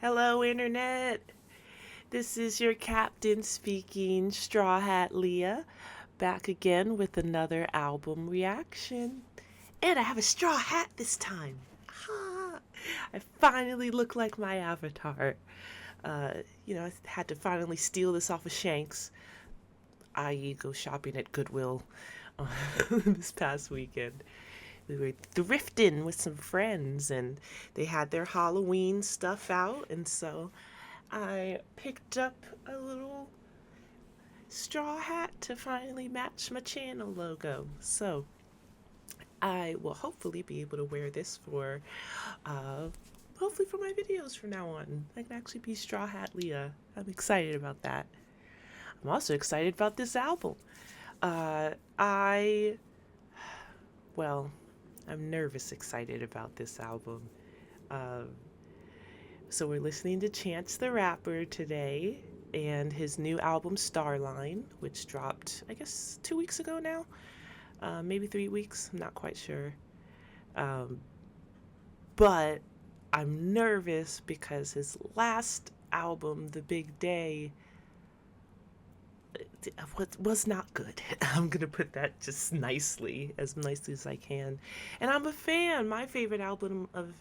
Hello, Internet. This is your captain speaking, Straw Hat Leah, back again with another album reaction. And I have a straw hat this time. I finally look like my avatar. I had to finally steal this off of Shanks, i.e., go shopping at Goodwill this past weekend. We were thrifting with some friends and they had their Halloween stuff out, and so I picked up a little straw hat to finally match my channel logo. So I will hopefully be able to wear this for hopefully for my videos from now on. I can actually be Straw Hat Leah. I'm excited about that. I'm also excited about this album. I'm nervous excited about this album. So we're listening to Chance the Rapper today and his new album Starline, which dropped, I guess, 2 weeks ago now. Maybe 3 weeks, I'm not quite sure. But I'm nervous because his last album, The Big Day, was not good. I'm gonna put that just nicely as I can. And I'm a fan. My favorite album of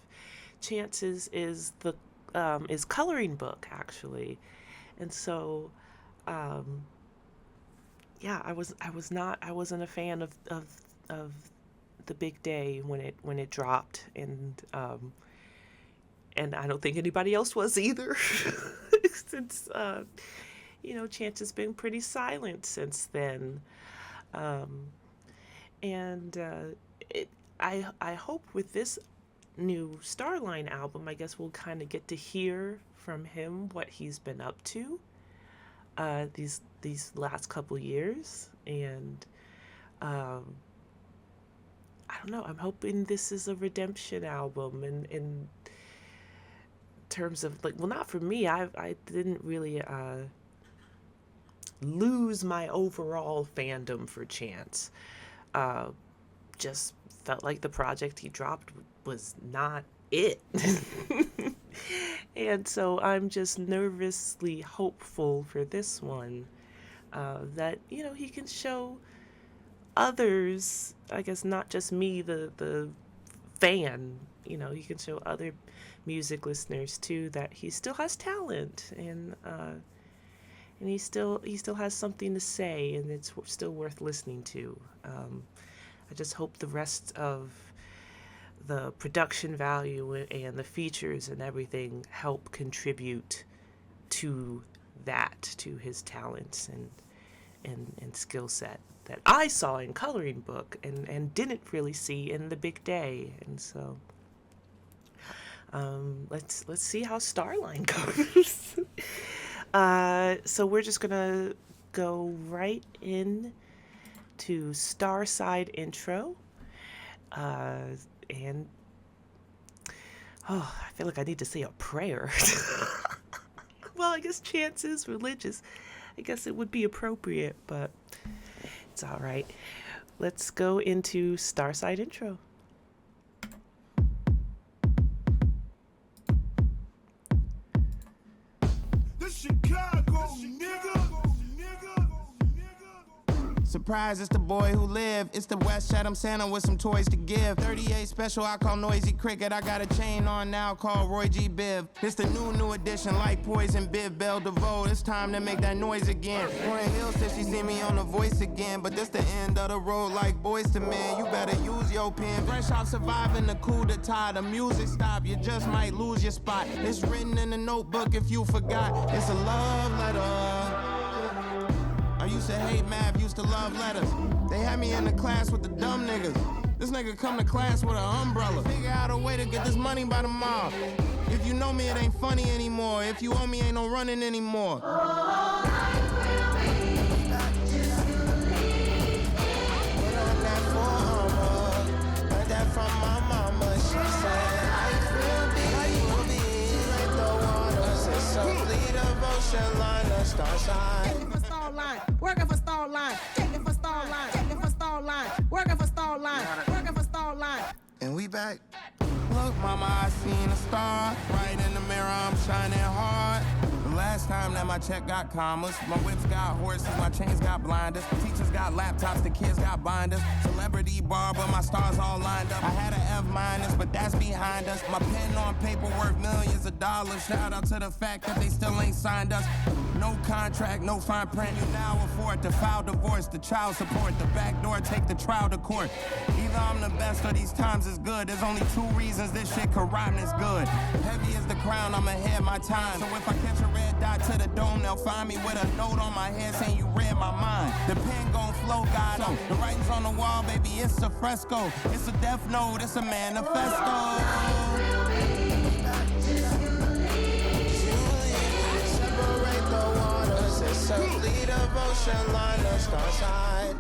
Chance's is Coloring Book, actually. And so I wasn't a fan of The Big Day when it dropped, and I don't think anybody else was either. Since Chance has been pretty silent since then. I hope with this new Starline album, I guess we'll kind of get to hear from him what he's been up to these last couple years. And I don't know, I'm hoping this is a redemption album in terms of, like, well, not for me. I didn't really lose my overall fandom for Chance. Just felt like the project he dropped was not it. And so I'm just nervously hopeful for this one, that he can show others, I guess not just me, the fan, he can show other music listeners too that he still has talent, and he still has something to say, and it's still worth listening to. I just hope the rest of the production value and the features and everything help contribute to that, to his talents and skill set that I saw in Coloring Book and didn't really see in The Big Day. And so let's see how Starline goes. So we're just gonna go right in to Starside intro, and I feel like I need to say a prayer. Well, I guess Chance is religious. I guess it would be appropriate, but it's all right. Let's go into Starside intro. Chicago, nigga. Surprise, it's the boy who lived. It's the West Chatham Santa with some toys to give. 38 special, I call Noisy Cricket. I got a chain on now called Roy G. Biv. It's the new edition, like Poison, Biv, Bell, DeVoe. It's time to make that noise again. Warren Hill said she see me on The Voice again, but this the end of the road like Boys to Men. You better use your pen. Fresh off surviving the coup d'etat, the music stop, you just might lose your spot. It's written in the notebook if you forgot. It's a love letter. I used to hate math, used to love letters. They had me in the class with the dumb niggas. This nigga come to class with an umbrella. Figure out a way to get this money by tomorrow. If you know me, it ain't funny anymore. If you owe me, ain't no running anymore. From my mama, she said, I will be like the waters. It's a complete devotion line, the star sign. Taking for Starline, working for Starline, taking for Starline, taking for Starline, working for Starline, working for Starline. And we back. Look, mama, I seen a star right in the mirror. I'm shining hard. The last time that my check got commas, my whips got horses, my chains got blinders, teachers got laptops, the kids got binders, celebrity bar, but my stars all lined up. I had an F minus, but that's behind us. My pen on paper worth millions of dollars. Shout out to the fact that they still ain't signed us. No contract, no fine print. You now afford to file divorce, the child support, the back door, take the trial to court. Either I'm the best or these times is good. There's only two reasons this shit could rhyme this good. Heavy as the crown, I'm ahead my time. So if I catch a red dot to the dome, they'll find me with a note on my head saying you read my mind. The pen gon' flow, God. So the writing's on the wall, baby, it's a fresco. It's a death note, it's a manifesto. Separate the waters, it's a fleet of ocean liners, star side.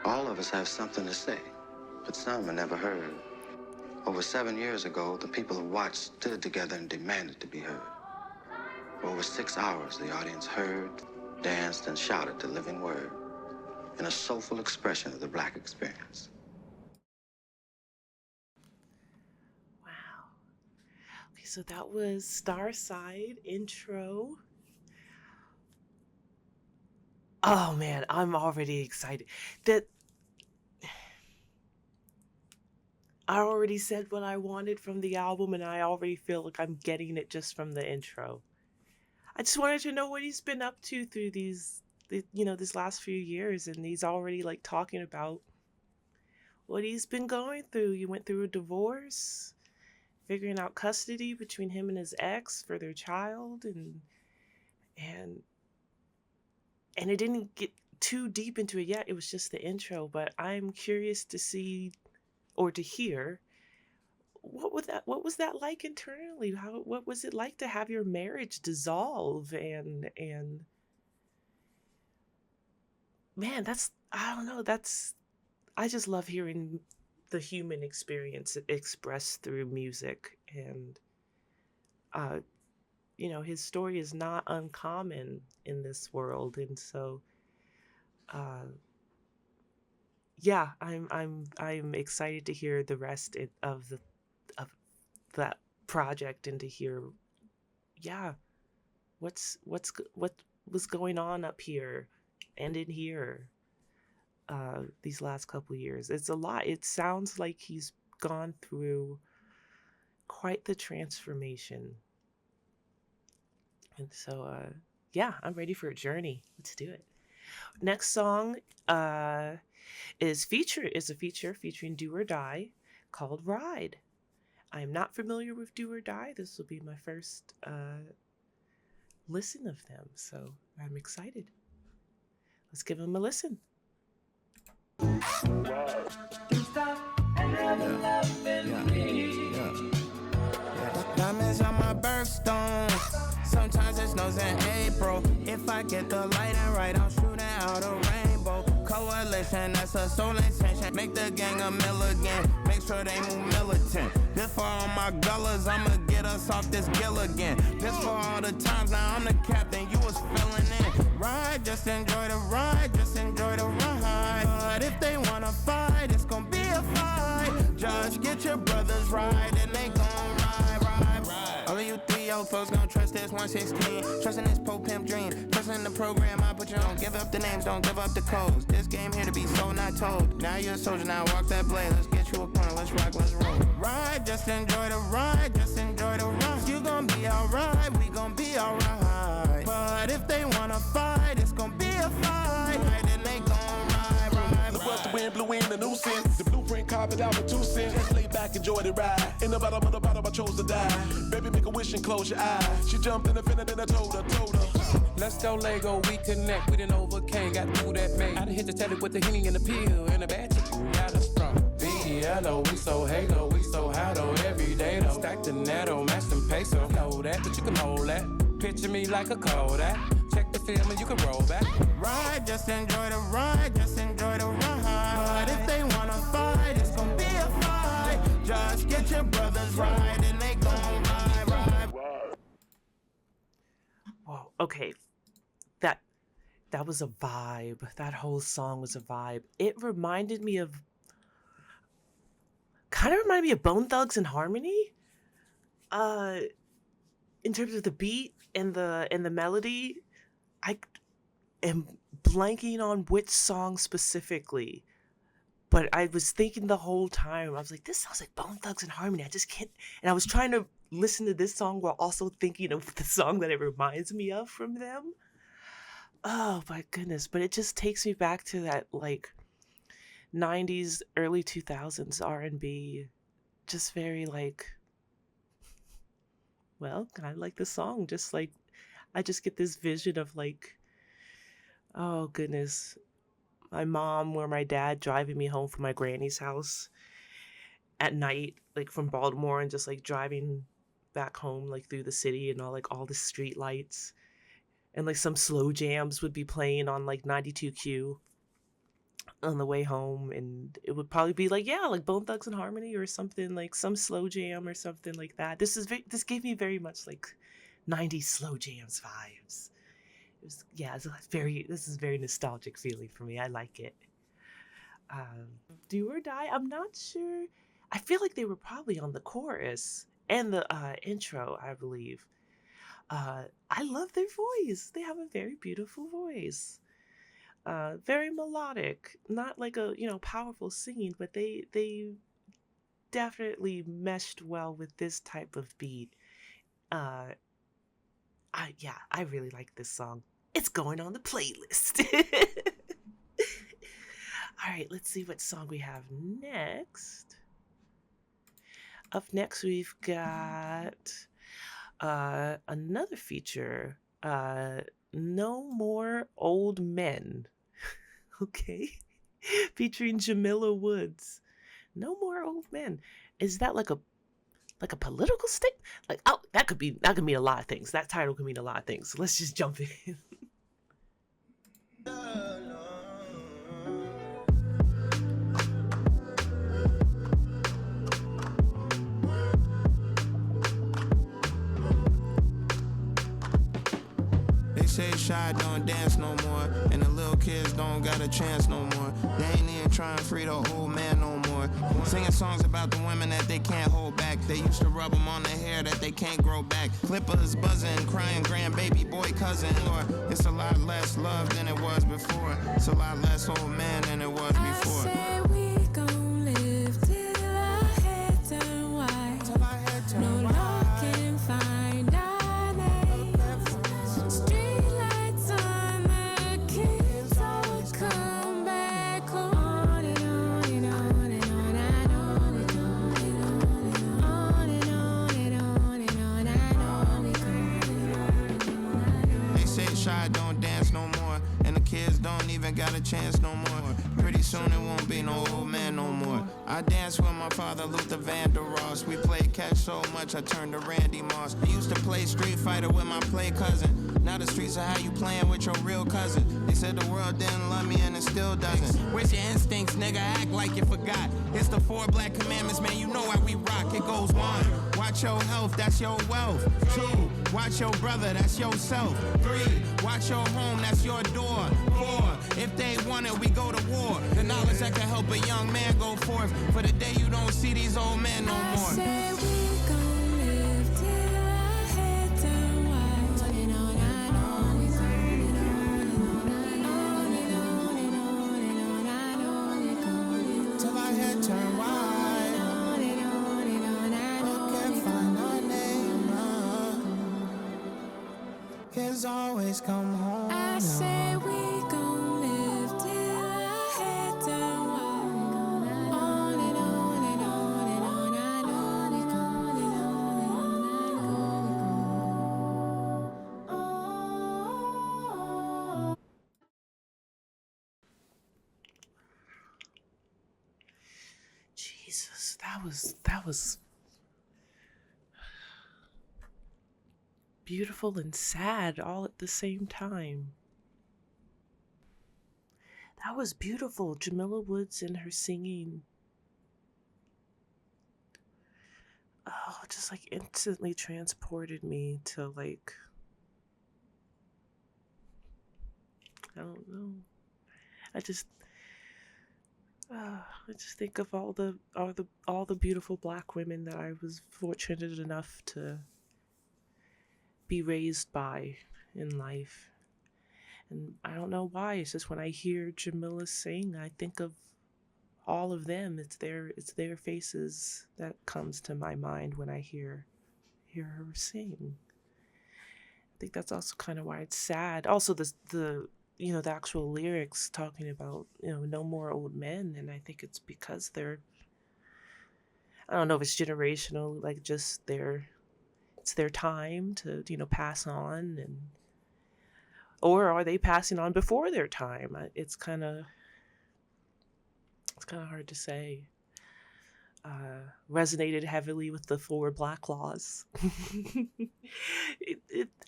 All of us have something to say, but some are never heard. Over 7 years ago, the people who watched stood together and demanded to be heard. For over 6 hours, the audience heard, danced, and shouted the living word in a soulful expression of the Black experience. Wow. Okay, so that was Starside intro. Oh man, I'm already excited. That I already said what I wanted from the album, and I already feel like I'm getting it just from the intro. I just wanted to know what he's been up to through these last few years, and he's already like talking about what he's been going through. He went through a divorce, figuring out custody between him and his ex for their child, and it didn't get too deep into it yet. It was just the intro, but I'm curious to see or to hear what was that like internally? What was it like to have your marriage dissolve? And man, I don't know, I just love hearing the human experience expressed through music. And his story is not uncommon in this world, and so yeah, I'm excited to hear the rest of that project, and to hear what was going on up here and in here these last couple years. It's a lot. It sounds like he's gone through quite the transformation. And so I'm ready for a journey. Let's do it. Next song is a feature featuring Do or Die called Ride. I am not familiar with Do or Die. This will be my first listen of them, so I'm excited. Let's give them a listen. Diamonds on my birthstone. Sometimes it snows in April. If I get the lighting right, I'm shooting out a rainbow. Coalition, that's a soul intention. Make the gang a milligan. Make sure they move militant. This for all my gullers, I'ma get us off this gill again. This for all the times, now I'm the captain, you was filling in. Ride, just enjoy the ride, just enjoy the ride. But if they wanna fight, it's gonna be a fight. Just get your brothers right, and they gon' ride. All of you 3-0 folks gon' trust this 116. Trusting this pimp dream. Trusting the program I put you on. Give up the names, don't give up the codes. This game here to be sold, not told. Now you're a soldier, now walk that blade. Let's get you a corner, let's rock, let's roll. Ride, just enjoy the ride, just enjoy the ride. You gon' be alright, we gon' be alright. But if they wanna fight, it's gon' be a fight. And they gon' ride. Look what the wind blew in the new sense. The blueprint carved out with 2 cents. Just lay back, enjoy the ride. In the bottom of the bottom, I chose to die. Baby, make a wish and close your eyes. She jumped in the fender, then I told her. Let's go Lego, we connect. We done overcame, got through that maze. I done hit the telly with the Henny and the pill. And a bad chick got us from B-E-L-O. We so halo, we so high though. Every day though. Stack the netto, match them peso. Know that, but you can hold that. Picture me like a Kodak. Check the film and you can roll back. Ride, just enjoy the ride, just enjoy the ride. But if they wanna fight, it's gonna be a fight. Just get your brothers right, and they gon' ride. Whoa, okay. That was a vibe. That whole song was a vibe. It reminded me of kind of reminded me of Bone Thugs and Harmony. Uh, in terms of the beat and the melody, I am blanking on which song specifically, but I was thinking the whole time. I was like, this sounds like Bone Thugs and Harmony. I just can't. And I was trying to listen to this song while also thinking of the song that it reminds me of from them. Oh my goodness! But it just takes me back to that like '90s, early 2000s R&B. Just very like, well, kind of like the song. Just like I just get this vision of like, oh goodness, my mom or my dad driving me home from my granny's house at night, like from Baltimore, and just like driving back home, like through the city and all the street lights. And like some slow jams would be playing on like 92Q on the way home. And it would probably be like, yeah, like Bone Thugs and Harmony or something, like some slow jam or something like that. This gave me very much like 90s slow jams vibes. It was, yeah, this is very nostalgic feeling for me. I like it. Do or Die, I'm not sure. I feel like they were probably on the chorus and the intro, I believe. I love their voice. They have a very beautiful voice. Very melodic, not like a powerful singing, but they definitely meshed well with this type of beat. Uh, I really like this song. It's going on the playlist. All right, let's see what song we have next. Up next, we've got another feature. No More Old Men. Okay. Featuring Jamila Woods. No More Old Men. Is that like a political statement? Like, oh, that could mean a lot of things. That title could mean a lot of things. So let's just jump in. They say shy don't dance no more, and the little kids don't got a chance no more. They ain't even trying to free the old man no more. Singing songs about the women that they can't hold back. They used to rub them on the hair that they can't grow back. Clippers buzzing, crying grandbaby boy cousin. Or it's a lot less love than it was before. It's a lot less old man than it was before. I say we gon' live till our head turn white. No law can find our names. Street lights on, the kids all come back home. On and on and on and on and on and on and on and on and on and on and on. They say shy don't dance no more, and the kids don't even got a chance no more. Pretty soon it won't be no old man no more. I danced with my father, Luther Vandross. We played catch so much I turned to Randy Moss. I used to play Street Fighter with my play cousin. Now the streets are how you playing with your real cousin. They said the world didn't love me and it still doesn't. Where's your instincts, nigga? Act like you forgot. It's the 4 black commandments, man. You know how we rock. It goes 1, watch your health, that's your wealth. 2, watch your brother, that's yourself. 3, watch your home, that's your door. 4, if they want it, we go to war. The knowledge that can help a young man go forth. For the day you don't see these old men no more. I say we gon' live till our head turn white. On and on and on and on and on and on and on and on and on and on. Till our head turn wide. On and on and on and on. Can't find our name. Kids always come home. I say we gon' live till our head turn white. On and on and on and on and on and on and on and on. Jesus, that was beautiful and sad all at the same time. That was beautiful. Jamila Woods and her singing. Oh, just like instantly transported me to like, I don't know. I just think of all the beautiful black women that I was fortunate enough to be raised by in life. And I don't know why. It's just when I hear Jamila sing, I think of all of them. It's their faces that comes to my mind when I hear her sing. I think that's also kind of why it's sad. Also, the actual lyrics talking about no more old men, and I think it's because I don't know if it's generational, like just it's their time to pass on, and or are they passing on before their time? It's kind of hard to say. Resonated heavily with the 4 Black laws.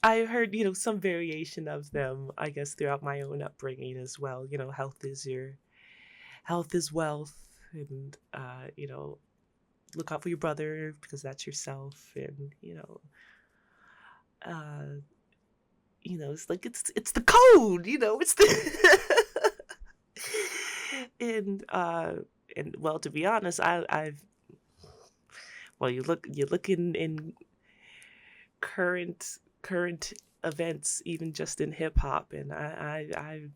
I heard some variation of them, I guess, throughout my own upbringing as well. Health is wealth, and look out for your brother because that's yourself, and it's like it's the code, it's the and well, to be honest, I've well, you look in current events, even just in hip hop, and I'm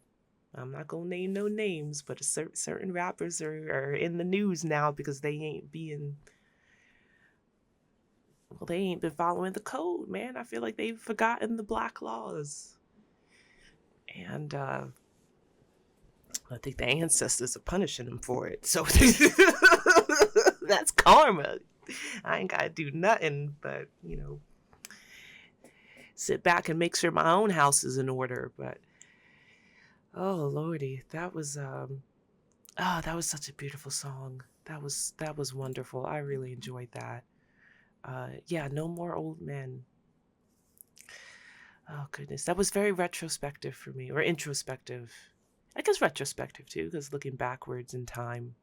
not gonna name no names, but certain rappers are in the news now because they ain't been following the code, man. I feel like they've forgotten the Black laws, and I think the ancestors are punishing them for it. So that's karma. I ain't gotta do nothing but sit back and make sure my own house is in order. But oh lordy, that was such a beautiful song. That was wonderful. I really enjoyed that. Yeah, no more old men. Oh goodness, that was very retrospective for me, or introspective. I guess retrospective too, because looking backwards in time.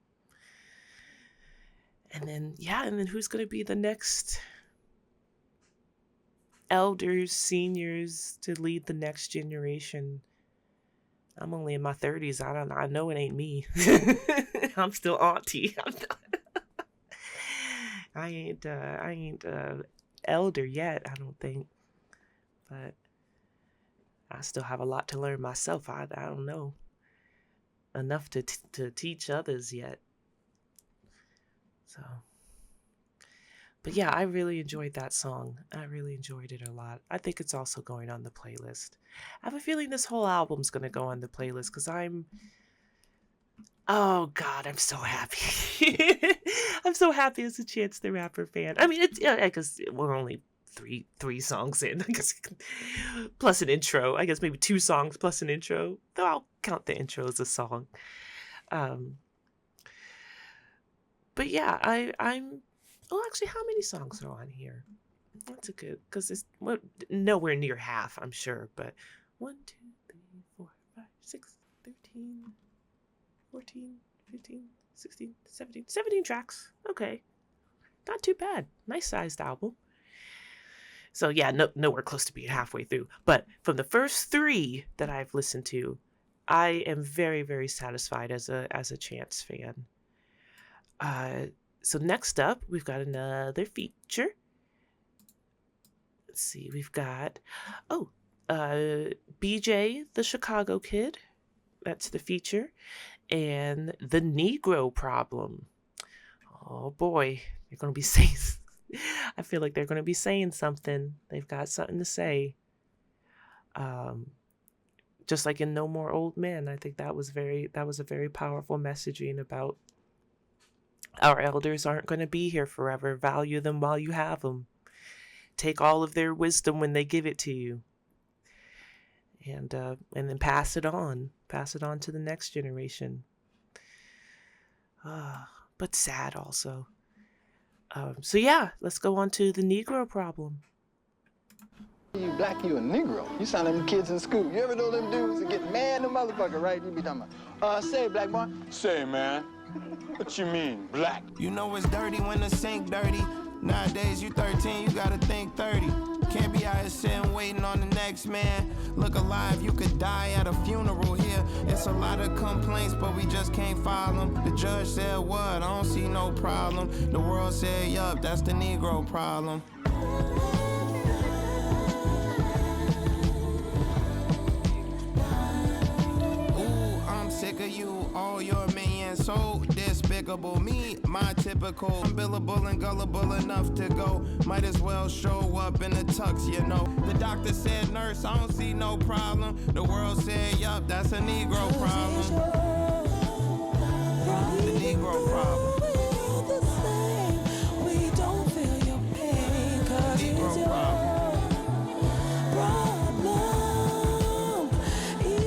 And then who's gonna be the next elders, seniors to lead the next generation? I'm only in my 30s. I know it ain't me. I'm still auntie. I ain't elder yet, I don't think. But I still have a lot to learn myself. I don't know enough to teach others yet. So, but yeah, I really enjoyed that song. I really enjoyed it a lot. I think it's also going on the playlist. I have a feeling this whole album's going to go on the playlist because oh God, I'm so happy. I'm so happy as a Chance the Rapper fan. I mean, I guess we're only three songs in, I guess, plus an intro. I guess maybe 2 songs plus an intro, though I'll count the intro as a song. But yeah, I'm. Oh, actually, how many songs are on here? That's a good, because it's nowhere near half, I'm sure. But 1, 2, 3, 4, 5, 6, 13, 14, 15, 16, 17 tracks. Okay, not too bad. Nice sized album. So yeah, nowhere close to being halfway through. But from the first 3 that I've listened to, I am very, very satisfied as a Chance fan. So next up, we've got another feature. Let's see, we've got BJ the Chicago Kid. That's the feature, and the Negro Problem. Oh boy, you're gonna be saying. I feel like they're gonna be saying something. They've got something to say. Just like in No More Old Men, I think that was a very powerful messaging about our elders aren't going to be here forever. Value them while you have them. Take all of their wisdom when they give it to you, and then pass it on to the next generation. But sad also. So yeah, let's go on to the Negro Problem. You black, you a Negro. You sound like them kids in school. You ever know them dudes that get mad the motherfucker, right? You be talking about, say, black boy. Say, man, what you mean, black? You know it's dirty when the sink dirty. Nowadays you 13, you gotta think 30. Can't be out here sitting waiting on the next man. Look alive, you could die at a funeral here. It's a lot of complaints, but we just can't file them. The judge said what? I don't see no problem. The world said yup, that's the Negro problem. Sick of you, all your minions, so despicable. Me, my typical, unbillable and gullible enough to go. Might as well show up in a tux, you know. The doctor said, nurse, I don't see no problem. The world said, yup, that's a Negro problem. The Negro problem. We don't feel your pain, cause Negro it's your problem.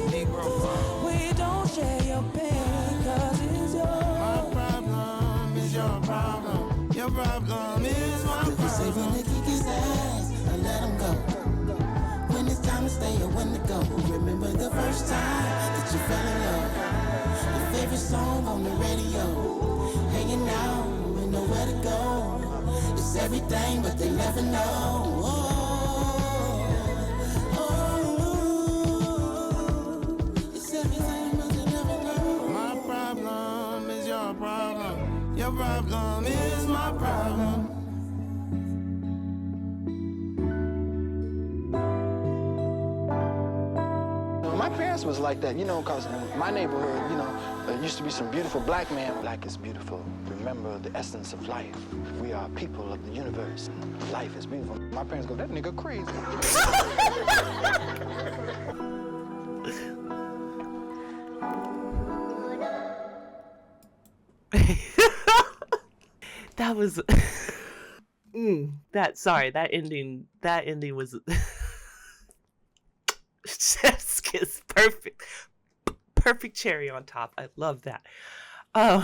Negro problem. We don't share your pain, cause it's My problem is your problem. Your problem is my problem. Say when they kick his ass, I let him go. When it's time to stay or when to go. Remember the first time that you fell in love. Your favorite song on the radio. Hanging out with nowhere to go. It's everything, but they never know. It's everything, but they never know. My problem is your problem. Your problem is my problem. My parents was like that, you know, because in my neighborhood, you know, there used to be some beautiful black men. Black is beautiful. Remember the essence of life. We are people of the universe. Life is beautiful. My parents go, that nigga crazy. That was that ending was chef's kiss, perfect cherry on top. I love that. 'Cause,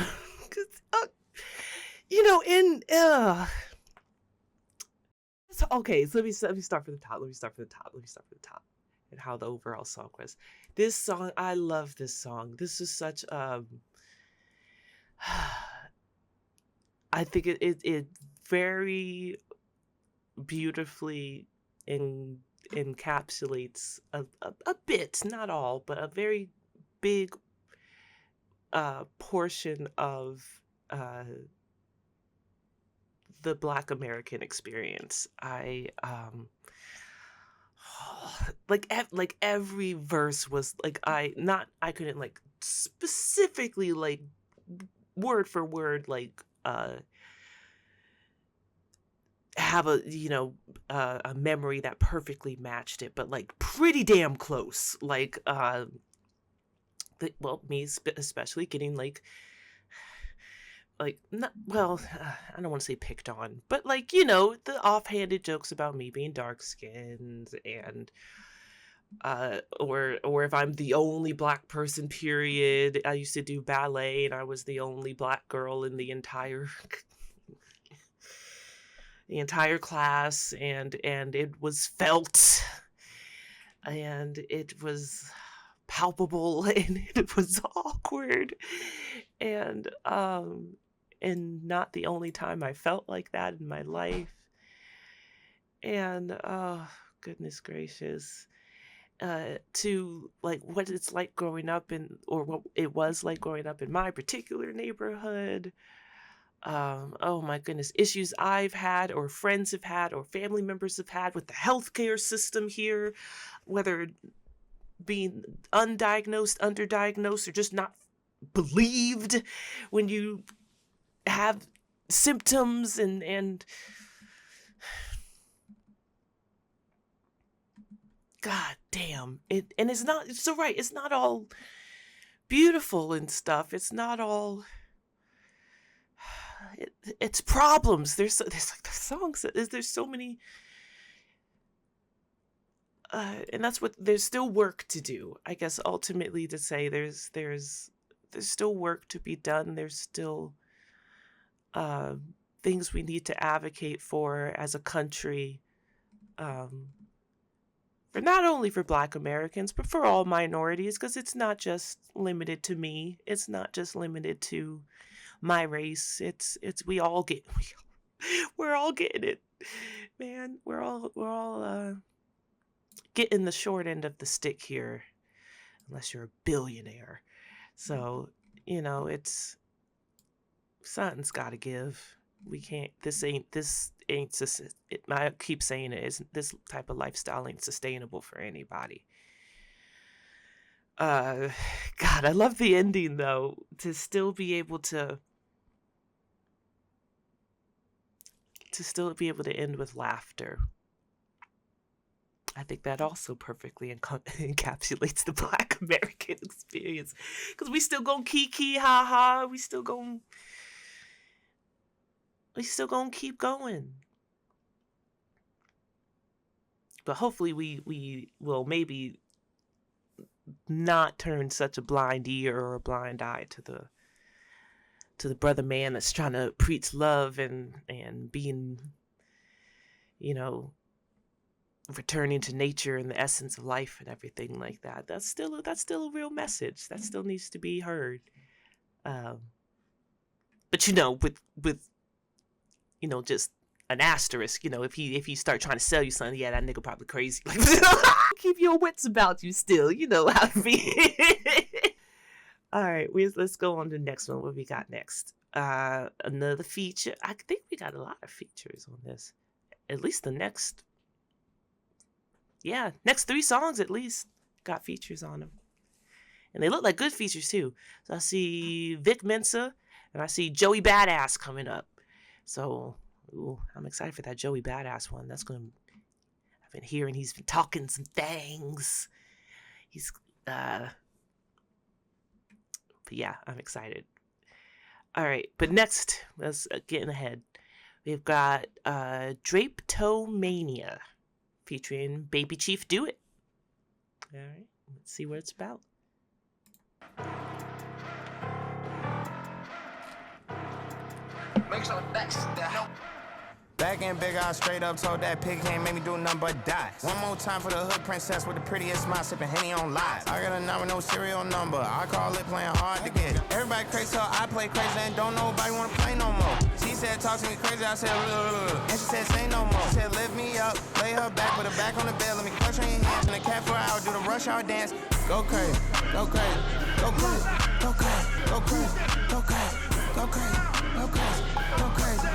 you know, okay, so let me start from the top. Let me start from the top and how the overall song was. This song, I love this song. This is such I think it very beautifully encapsulates a bit, not all, but a very big portion of the Black American experience. I like every verse was like I couldn't like specifically like word for word like have a a memory that perfectly matched it, but like pretty damn close. Like me especially getting like not, well, I don't want to say picked on, but like, you know, the offhanded jokes about me being dark skinned and or if I'm the only black person, period. I used to do ballet and I was the only black girl in the entire class, and it was felt and it was palpable and it was awkward and not the only time I felt like that in my life. And oh goodness gracious, to like what it's like growing up in, or what it was like growing up in my particular neighborhood. Oh my goodness, issues I've had or friends have had or family members have had with the healthcare system here, whether being undiagnosed, underdiagnosed, or just not believed when you have symptoms and god damn it. And it's not, it's so right, it's not all beautiful and stuff. It's not all it's problems. There's like the songs, there's so many and that's what, there's still work to do, I guess, ultimately, to say there's still work to be done. There's still things we need to advocate for as a country, for not only for Black Americans, but for all minorities, because it's not just limited to me. It's not just limited to my race. It's we all We're all getting it, man. We're all getting the short end of the stick here, unless you're a billionaire. So, it's something's got to give. We can't. This ain't. I keep saying it. Isn't this type of lifestyle ain't sustainable for anybody. God, I love the ending though. To still be able to end with laughter. I think that also perfectly encapsulates the Black American experience, because we still gonna kiki ha ha. We still gonna keep going. But hopefully we will maybe not turn such a blind ear or a blind eye to the brother man that's trying to preach love and being, returning to nature and the essence of life and everything like that. That's still a real message that still needs to be heard. But with just an asterisk, if he start trying to sell you something, yeah, that nigga probably crazy. Keep your wits about you still, how to be. All right, let's go on to the next one. What we got next? Another feature. I think we got a lot of features on this. At least the next 3 songs at least got features on them. And they look like good features too. So I see Vic Mensa and I see Joey Badass coming up. So, I'm excited for that Joey Badass one. I've been hearing he's been talking some things. But yeah, I'm excited. All right, but next, let's getting ahead. We've got Drapetomania featuring Baby Chief Do It. All right, let's see what it's about. Make sure that's the help. Back in big, I straight up told that pig can't make me do nothing but die. One more time for the hood princess with the prettiest smile, sipping Henny on live. I got a number, no serial number. I call it playing hard to get. Everybody crazy, so I play crazy and don't nobody wanna play no more. She said, talk to me crazy, I said, ugh. And she said, say no more. She said, lift me up, lay her back, put her back on the bed, let me clutch her in your hands. And the cat for an hour, do the rush hour dance. Go crazy, go crazy, go crazy, go crazy, go crazy, go crazy, go crazy, go crazy, go crazy.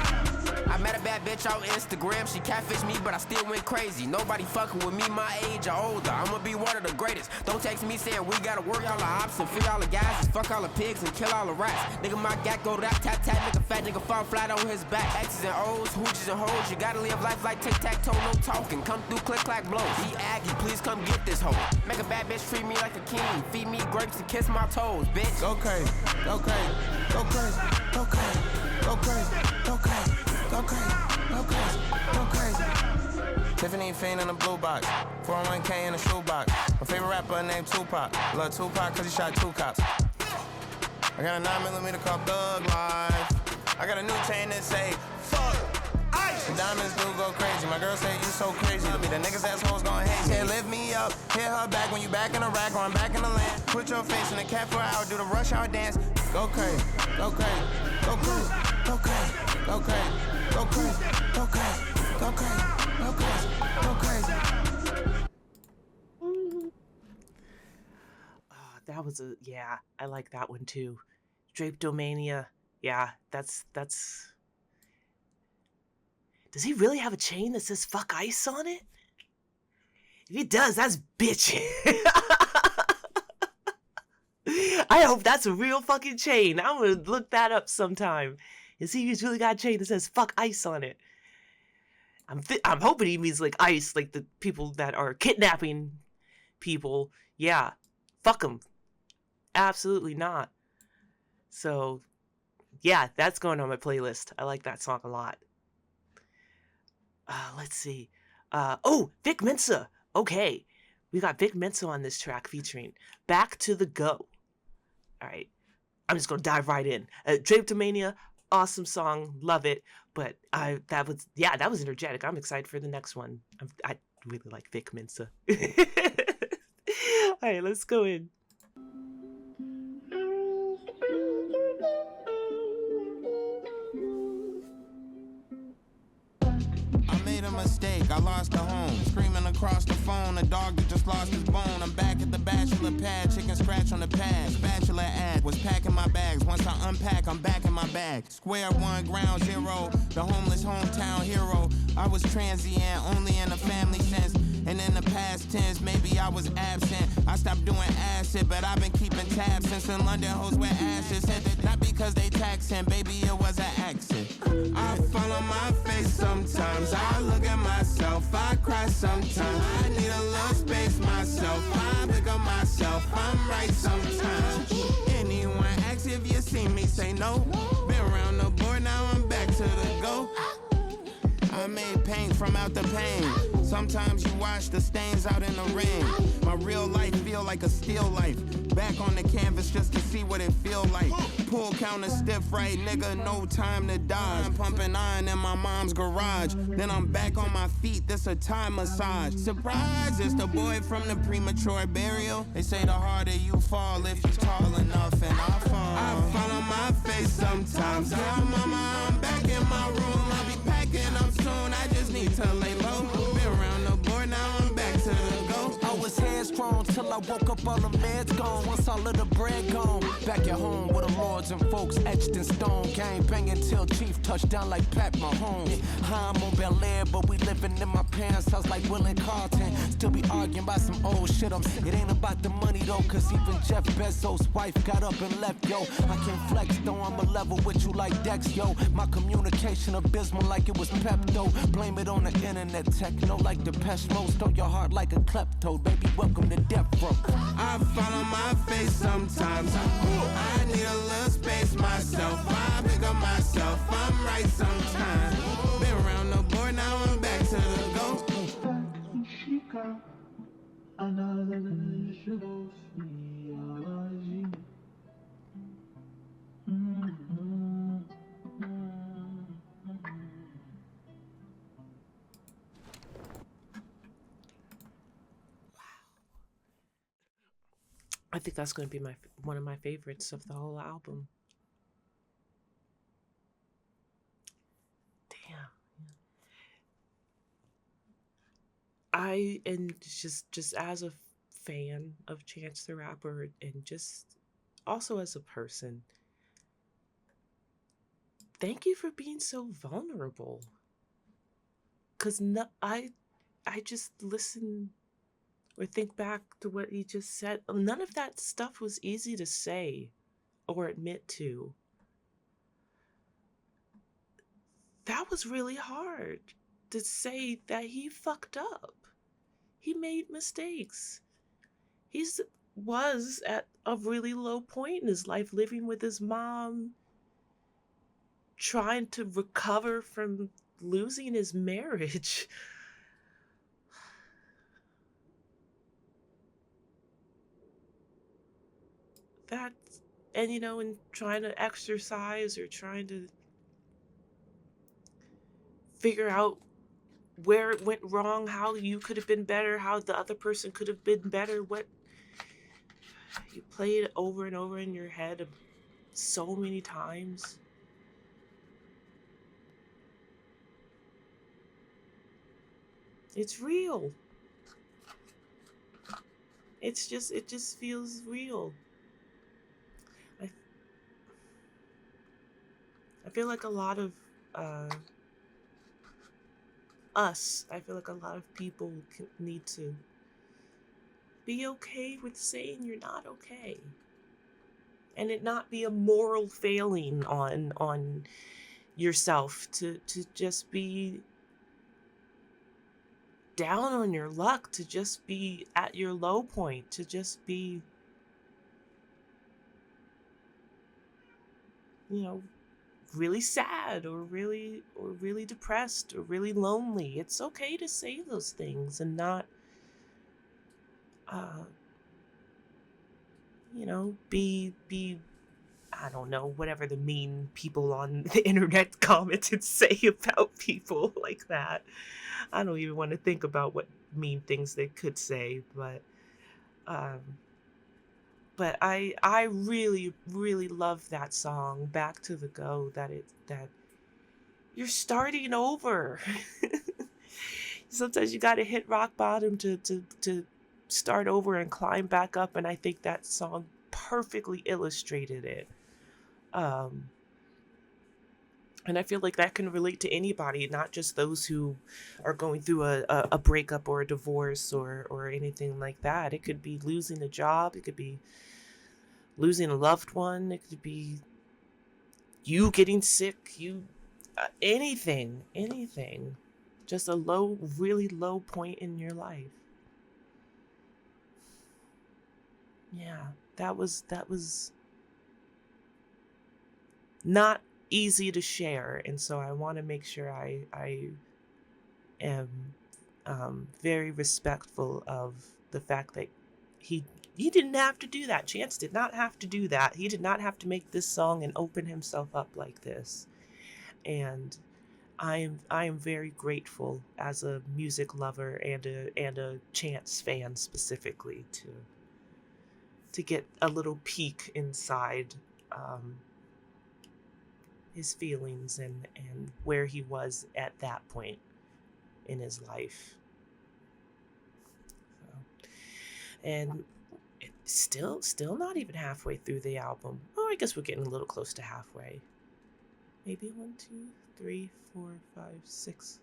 I met a bad bitch on Instagram, she catfished me, but I still went crazy. Nobody fucking with me my age or older, I'ma be one of the greatest. Don't text me saying we gotta work all the ops and free all the guys and fuck all the pigs and kill all the rats. Nigga, my gat go rap, tap tap, nigga fat, nigga fall flat on his back. X's and O's, hoochies and hoes, you gotta live life like tic-tac-toe, no talking. Come through click-clack blows, be Aggie, please come get this hoe. Make a bad bitch treat me like a king, feed me grapes and kiss my toes, bitch. Go crazy, go crazy, go crazy, go crazy, go crazy, go crazy. Go crazy, go crazy, go crazy. Tiffany Fiend in a blue box, 401k in a shoebox. My favorite rapper named Tupac. Love Tupac cause he shot 2 cops. I got a 9mm called Thug Life. I got a new chain that say, fuck ice. The diamonds do go crazy. My girl say you so crazy. To me, the niggas assholes gon' hate me. Say lift me up, hit her back when you back in the rack or I'm back in the land. Put your face in the cat for an hour, do the rush hour dance. Go crazy, go crazy, go crazy, go crazy, go crazy. Go crazy, go crazy, go crazy, go crazy, go crazy. That was I like that one too. Drapetomania. Yeah, that's. Does he really have a chain that says fuck ice on it? If he does, that's bitch. I hope that's a real fucking chain. I'm gonna look that up sometime. And see if he's really got a chain that says fuck ice on it. I'm hoping he means like ice, like the people that are kidnapping people. Yeah, fuck them. Absolutely not. So, yeah, that's going on my playlist. I like that song a lot. Let's see. Vic Mensa. Okay, we got Vic Mensa on this track featuring Back to the Go. All right, I'm just gonna dive right in. Drapetomania. Awesome song, love it. But that was energetic. I'm excited for the next one. I really like Vic Mensa. All right, let's go in. I lost a home. Screaming across the phone, a dog that just lost his bone. I'm back at the bachelor pad, chicken scratch on the pad. Spatula ad was packing my bags. Once I unpack, I'm back in my bag. Square one, ground zero, the homeless hometown hero. I was transient, only in a family sense. And in the past tense, maybe I was absent. I stopped doing acid, but I've been keeping tabs since in London hoes wear ashes. Said that not because they taxing, baby, it was an accent. I fall on my face sometimes. I look at myself, I cry sometimes. I need a little space myself. I pick up myself, I'm right sometimes. Anyone asks if you see me, say no. Been around the board, now I'm back to the go. I made paint from out the pain. Sometimes you wash the stains out in the rain. My real life feel like a still life. Back on the canvas just to see what it feel like. Pull counter stiff right, nigga, no time to dodge. I'm pumping iron in my mom's garage. Then I'm back on my feet, this a Thai massage. Surprise, it's the boy from the premature burial. They say the harder you fall if you're tall enough, and I fall. I fall on my face sometimes. Oh mama, I'm back in my room. I'll be packing up soon, I just need to lay low. Been around the board, now I'm back to the go. I was headstrong till I woke up, all the meds gone. Once all of the bread gone. Back at home with the lords and folks etched in stone. Gang banging till Chief touched down like Pat Mahomes. I'm on Bel Air, but we living in my parents' house like Will and Carlton. Still be arguing about some old shit. It ain't about the money though, cause even Jeff Bezos' wife got up and left, yo. I can flex though, I'm a level with you like Dex, yo. My communication abysmal like it was Pepto. Blame it on the internet, techno like the Mode. Stole your heart like a klepto, baby, welcome to death row. I fall on my face sometimes. I need a little space myself. I pick up myself, I'm right sometimes. Been around the board, now I'm back to the go. I think that's going to be one of my favorites of the whole album. Damn. I and just as a fan of Chance the Rapper, and just also as a person, thank you for being so vulnerable. Cause I just listen or think back to what he just said. None of that stuff was easy to say or admit to. That was really hard to say that he fucked up. He made mistakes. Was at a really low point in his life, living with his mom, trying to recover from losing his marriage. And trying to exercise or trying to figure out where it went wrong, how you could have been better, how the other person could have been better, what you played over and over in your head so many times. It's real. It just feels real. I feel like a lot of I feel like a lot of people need to be okay with saying you're not okay, and it not be a moral failing on yourself to just be down on your luck, to just be at your low point, to just be really sad or really depressed or really lonely. It's okay to say those things and not be I don't know, whatever the mean people on the internet commented and say about people like that. I don't even want to think about what mean things they could say, but I really, really love that song, Back to the Go, that you're starting over. Sometimes you got to hit rock bottom to start over and climb back up, and I think that song perfectly illustrated it. Um, and I feel like that can relate to anybody, not just those who are going through a breakup or a divorce or anything like that. It could be losing a job. It could be losing a loved one. It could be you getting sick. Anything. Just a really low point in your life. Yeah, that was not easy to share, and so I want to make sure I am very respectful of the fact that he didn't have to do that. Chance did not have to do that. He did not have to make this song and open himself up like this. And I am very grateful as a music lover and a Chance fan specifically to get a little peek inside his feelings and where he was at that point in his life. So, and it's still not even halfway through the album. Oh, I guess we're getting a little close to halfway. Maybe 1, 2, 3, 4, 5, 6.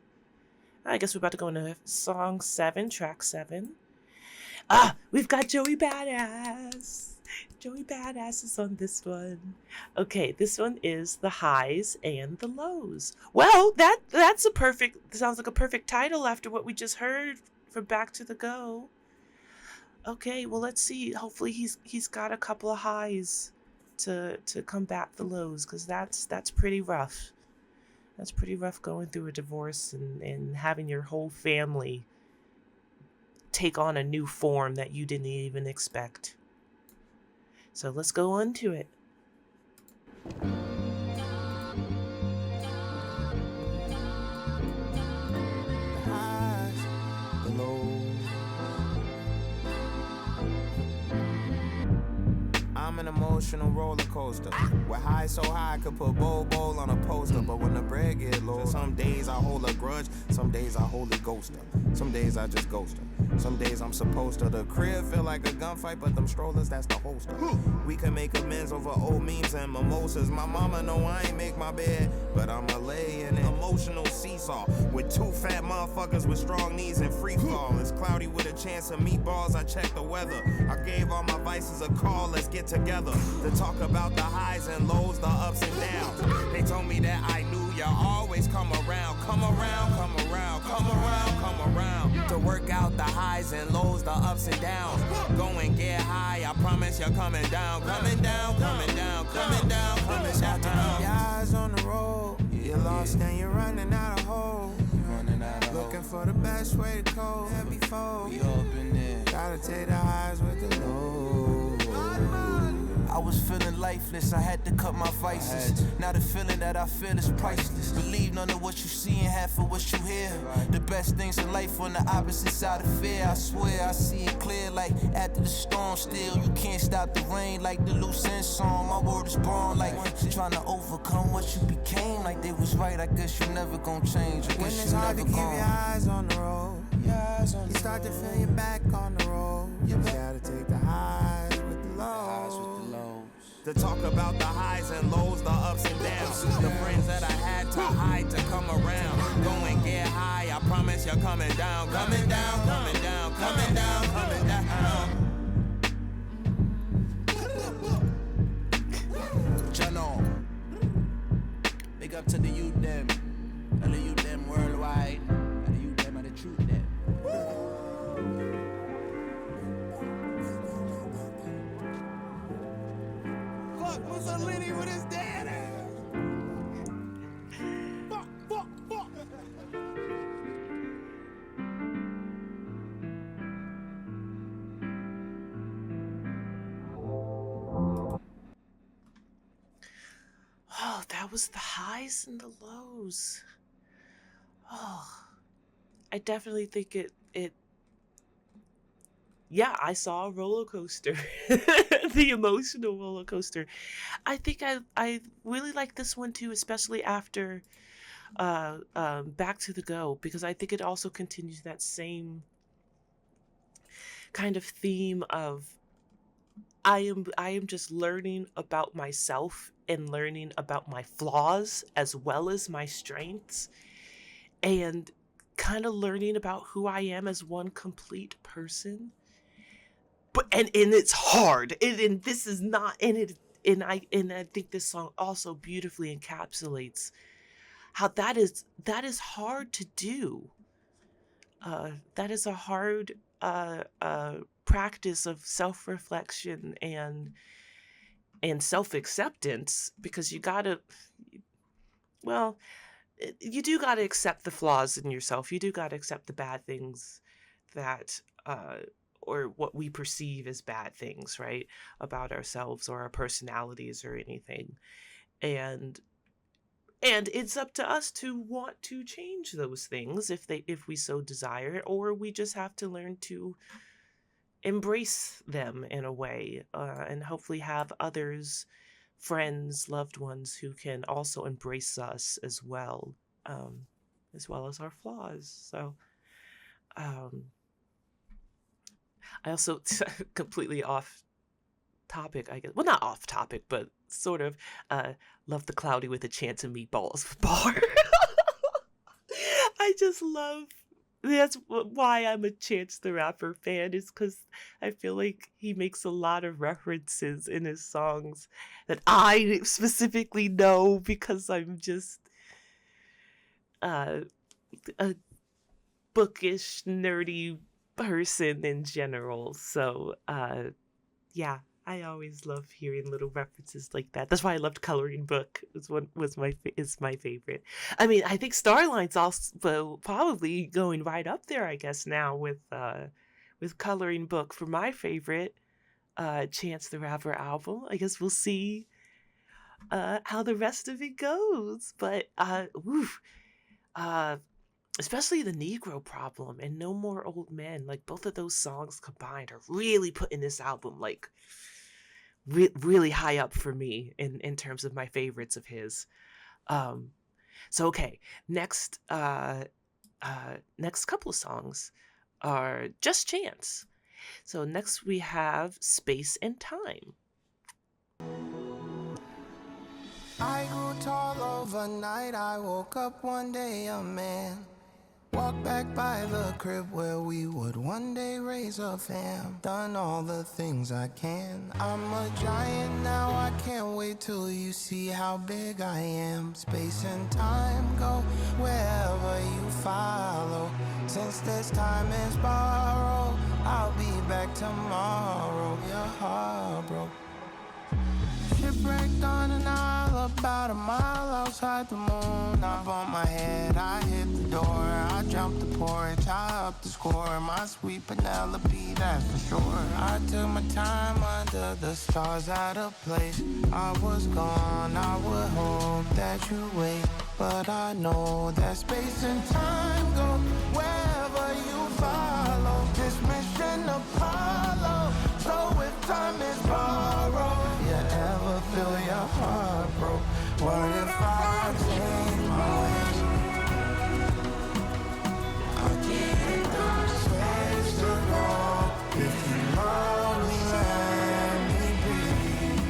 I guess we're about to go into song 7, track 7. We've got Joey Badass. Joey Badass is on this one. Okay, this one is the highs and the lows. Well, that's sounds like a perfect title after what we just heard from Back to the Go. Okay, well, let's see. Hopefully he's got a couple of highs to combat the lows, because that's pretty rough. That's pretty rough going through a divorce and having your whole family take on a new form that you didn't even expect. So let's go on to it. I'm an emotional roller coaster. Where high so high I could put bowl on a poster. But when the bread get low, some days I hold a grudge, some days I hold a ghoster. Some days I just ghost her. Some days I'm supposed to. The crib feel like a gunfight, but them strollers, that's the holster. We can make amends over old memes and mimosas. My mama know I ain't make my bed, but I'ma lay in an emotional seesaw with two fat motherfuckers with strong knees and free fall. It's cloudy with a chance of meatballs. I check the weather. I gave all my vices a call. Let's get together to talk about the highs and lows, the ups and downs. They told me that I knew you always come around, come around, come around, come around, come around. To work out the highs and lows, the ups and downs. Go and get high, I promise you're coming down, coming down, coming down, coming down, coming down. Your eyes on the road, you're lost and you're running out of hope. Looking for the best way to cope. And before we open it, gotta take the highs with the lows. I was feeling lifeless, I had to cut my vices. Now the feeling that I feel is priceless. Believe none of what you see and half of what you hear. The best things in life on the opposite side of fear. I swear I see it clear like after the storm. Still you can't stop the rain like the loose end song. My word is born like trying to overcome what you became. Like they was right, I guess you never gonna change. I When guess it's you hard never to keep gonna. your eyes on the road, you start to feel your back on the road. You gotta take the highs with the lows. To talk about the highs and lows, the ups and downs. The friends that I had to hide to come around. Go and get high, I promise you're coming down, coming down, coming down, coming down, coming down. Jano, big up to the youth them, and the youth them worldwide, and the youth them and the truth them. Fuck Mussolini with his dad ass. Fuck. Oh, that was the highs and the lows. Oh, I definitely think it yeah, I saw a roller coaster. The emotional roller coaster. I think I really like this one too, especially after Back to the Go, because I think it also continues that same kind of theme of I am just learning about myself and learning about my flaws as well as my strengths, and kind of learning about who I am as one complete person. But and it's hard. And this is not and I think this song also beautifully encapsulates how that is hard to do. That is a hard practice of self-reflection and self-acceptance, because you gotta, well, you do gotta accept the flaws in yourself. You do gotta accept the bad things that or what we perceive as bad things, right, about ourselves or our personalities or anything. And it's up to us to want to change those things if we so desire, or we just have to learn to embrace them in a way, and hopefully have others, friends, loved ones, who can also embrace us as well as our flaws. So I also completely off topic, I guess. Well, not off topic, but sort of, love the Cloudy with a Chance of Meatballs bar. I just love. That's why I'm a Chance the Rapper fan, is because I feel like he makes a lot of references in his songs that I specifically know, because I'm just a bookish, nerdy person in general. So, yeah, I always love hearing little references like that. That's why I loved Coloring Book. Is my favorite. I mean, I think Starline's also probably going right up there, I guess, now with Coloring Book for my favorite Chance the Rapper album. I guess we'll see how the rest of it goes. But especially the Negro Problem and No More Old Men, like both of those songs combined are really putting this album like really high up for me in terms of my favorites of his. So okay, next couple of songs are Just Chance. So next we have Space and Time. I grew tall overnight. I woke up one day a man. Walked back by the crib where we would one day raise a fam. Done all the things I can. I'm a giant now. I can't wait till you see how big I am. Space and time go wherever you follow. Since this time is borrowed, I'll be back tomorrow. Your heart broke. Shipwrecked on an isle about a mile outside the moon. I bumped my head, I hit the door. I jumped the porch, I upped the score. My sweet Penelope, that's for sure. I took my time under the stars out of place. I was gone, I would hope that you wait. But I know that space and time go wherever you follow. This mission Apollo. So if time is borrowed, you ever feel your heart broke? What if I change my ways? I get those ways to go. If you love me, let me breathe.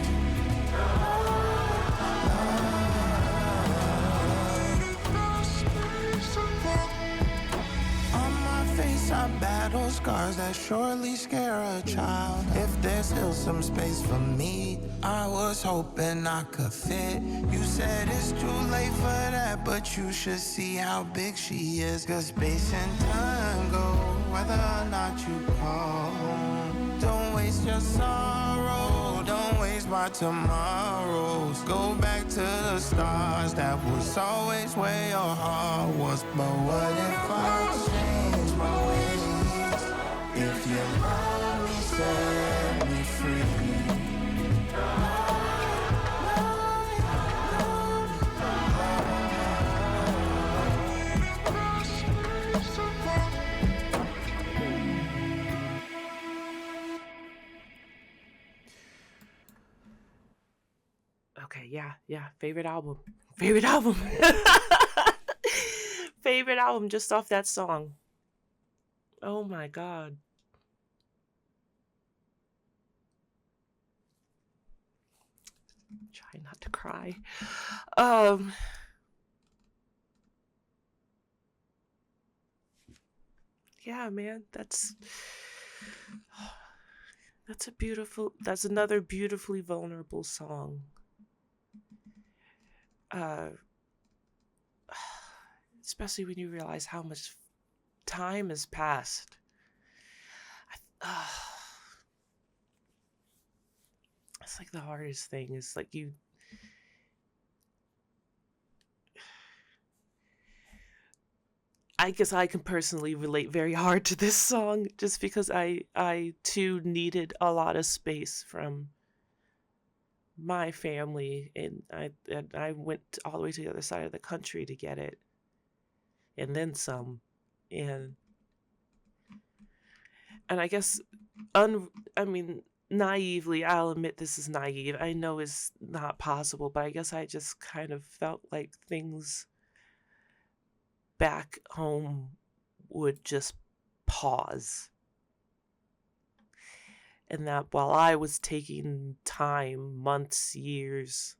On my face I battle scars that surely scare a child. If there's still some space for me, I was hoping I could fit. You said it's too late for that, but you should see how big she is. Cause space and time go whether or not you call home. Don't waste your sorrow, don't waste my tomorrows. Go back to the stars, that was always where your heart was. But what if I change my ways? If you love me, set me free. Okay, yeah, favorite album. Favorite album. Favorite album just off that song. Oh my God. Try not to cry. Yeah, man, that's another beautifully vulnerable song. Especially when you realize how much time has passed. It's like the hardest thing is like I guess I can personally relate very hard to this song just because I too needed a lot of space from my family, and I went all the way to the other side of the country to get it, and then some, and I guess I mean naively, I'll admit this is naive. I know it's not possible, but I guess I just kind of felt like things back home would just pause. And that while I was taking time, months, years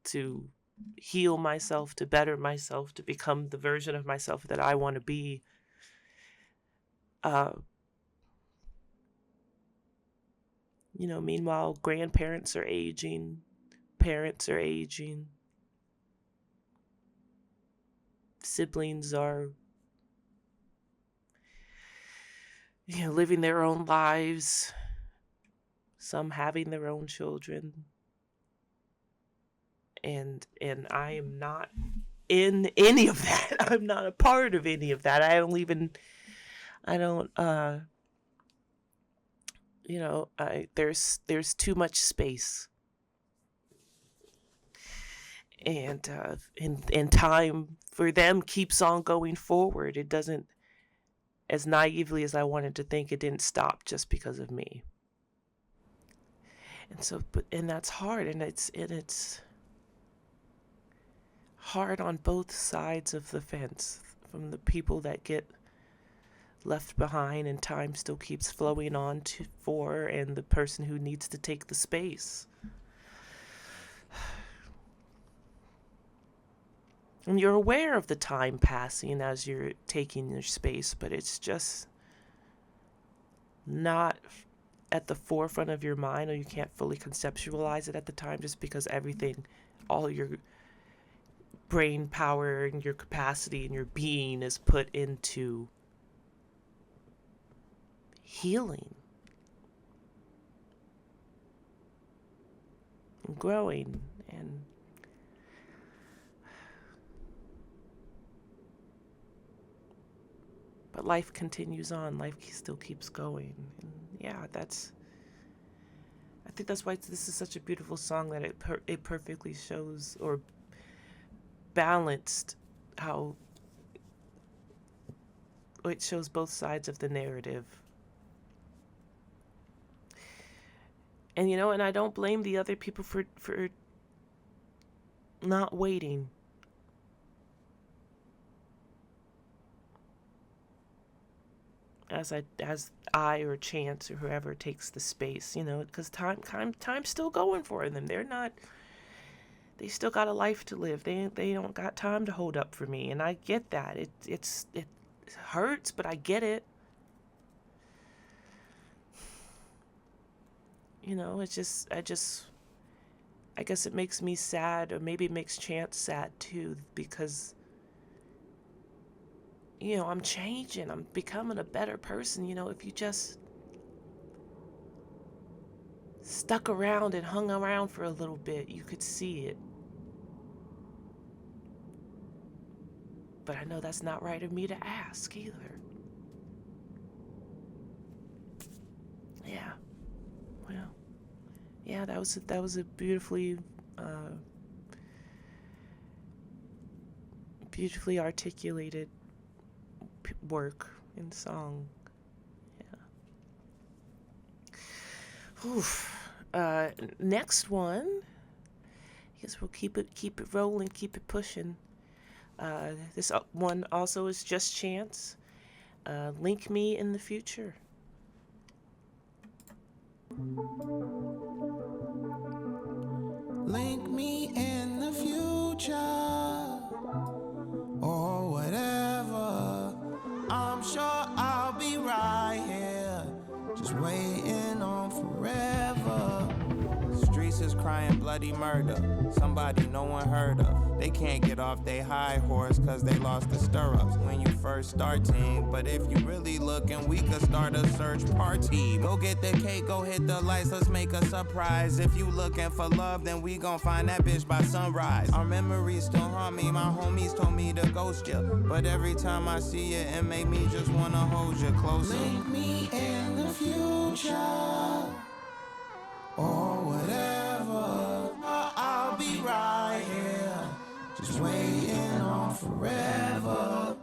to heal myself, to better myself, to become the version of myself that I want to be, meanwhile, grandparents are aging, parents are aging, siblings are living their own lives, some having their own children, and I am not in any of that. I'm not a part of any of that. There's too much space, and time for them keeps on going forward. It doesn't, as naively as I wanted to think, it didn't stop just because of me. And so, and that's hard, and it's hard on both sides of the fence, from the people that get left behind and time still keeps flowing on for, and the person who needs to take the space. And you're aware of the time passing as you're taking your space, but it's just not at the forefront of your mind, or you can't fully conceptualize it at the time, just because everything, all your brain power and your capacity and your being is put into healing and growing, but life continues on. Life still keeps going. And yeah, I think that's why this is such a beautiful song, that it perfectly shows, or balanced, how it shows both sides of the narrative. And and I don't blame the other people for not waiting. As I or Chance or whoever takes the space, because time's still going for them. They still got a life to live. They don't got time to hold up for me, and I get that. It hurts, but I get it. It's just I guess it makes me sad, or maybe it makes Chance sad too, because I'm changing. I'm becoming a better person. If you just stuck around and hung around for a little bit, you could see it. But I know that's not right of me to ask either. Yeah. Well, yeah, that was a beautifully articulated work in song. Yeah. Oof. Next one. I guess we'll keep it rolling, keep it pushing. This one also is Just Chance. Link me in the future. Link me in the future or whatever. I'm sure I'll be right here, just waiting on forever. Streets is crying bloody murder. Somebody no one heard of. They can't get off they high horse cause they lost the stirrups when you first starting. But if you really looking, we could start a search party. Go get the cake, go hit the lights, let's make a surprise. If you looking for love, then we gon' find that bitch by sunrise. Our memories still haunt me, my homies told me to ghost you. But every time I see you, it make me just wanna hold you closer. Link me in the future or whatever, I'll be right here, just waiting on forever.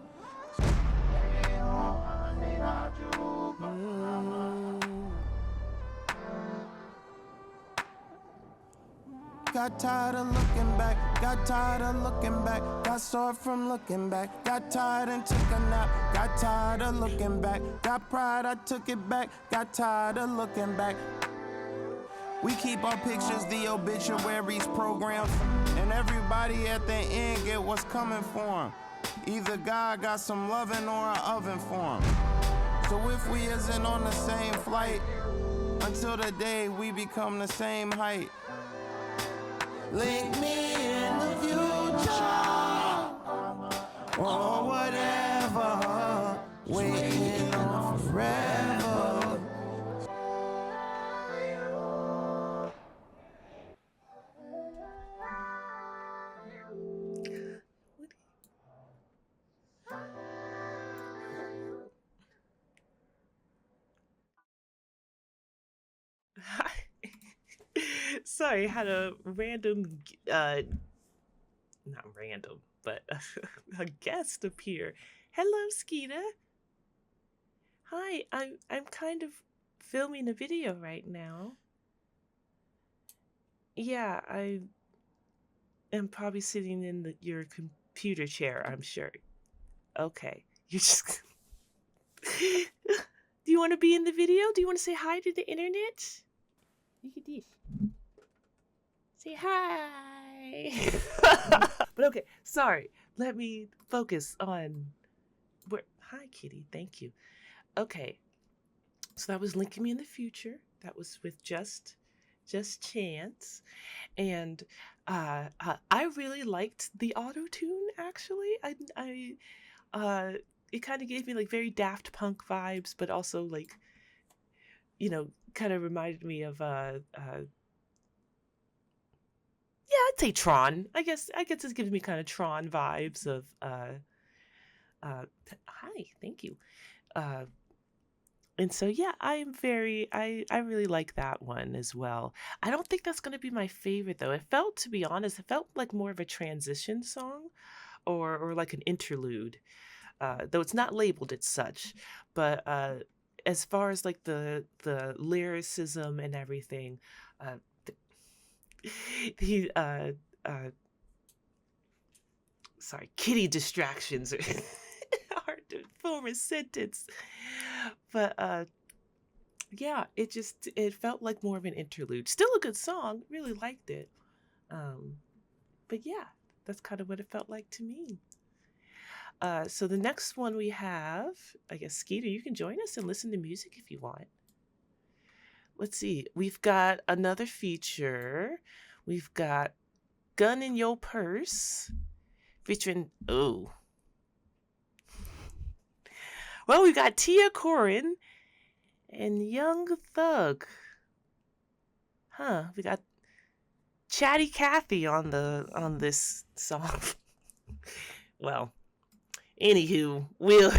Got tired of looking back, got tired of looking back, got sore from looking back, got tired and took a nap, got tired of looking back, got pride, I took it back, got tired of looking back. We keep our pictures, the obituaries programs, and everybody at the end get what's coming for them. Either God got some loving or an oven for him. So if we isn't on the same flight, until the day we become the same height. Link me in the future, or whatever, waiting on forever. Sorry, I had a random, not random, but a guest appear. Hello, Skeeta. Hi, I'm kind of filming a video right now. Yeah, I am probably sitting in your computer chair, I'm sure. Okay, you're just. Do you want to be in the video? Do you want to say hi to the internet? Look at this. Say hi. But okay, sorry. Let me focus on where. Hi, Kitty. Thank you. Okay, so that was Linking Me in the Future. That was with Just Chance, and I really liked the auto tune. Actually, it kind of gave me like very Daft Punk vibes, but also like, kind of reminded me of yeah, I'd say Tron. I guess this gives me kind of Tron vibes of hi, thank you. And so yeah, I really like that one as well. I don't think that's going to be my favorite though. To be honest, it felt like more of a transition song or like an interlude. Though it's not labeled as such, but as far as like the lyricism and everything, the sorry, kitty distractions are hard to form a sentence, but yeah, it felt like more of an interlude. Still a good song, really liked it, but yeah, that's kind of what it felt like to me. So the next one we have, I guess, Skeeter, you can join us and listen to music if you want. Let's see. We've got another feature. We've got Gun in Your Purse featuring, well, we got Tia Corin and Young Thug. We got Chatty Cathy on this song. Well, anywho, we'll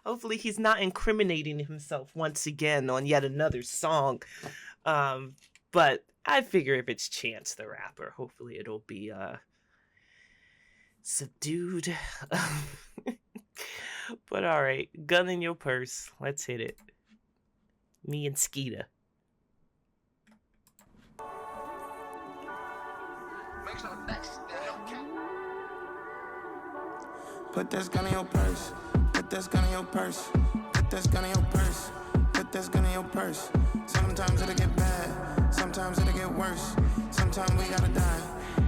hopefully he's not incriminating himself once again on yet another song. But I figure if it's Chance the Rapper, hopefully it'll be subdued. But all right, Gun in Your Purse. Let's hit it. Me and Skeeta. Put this gun in your purse. Put this gun in your purse. Put this gun in your purse. Put this gun in your purse. Sometimes it'll get bad. Sometimes it'll get worse. Sometimes we gotta die.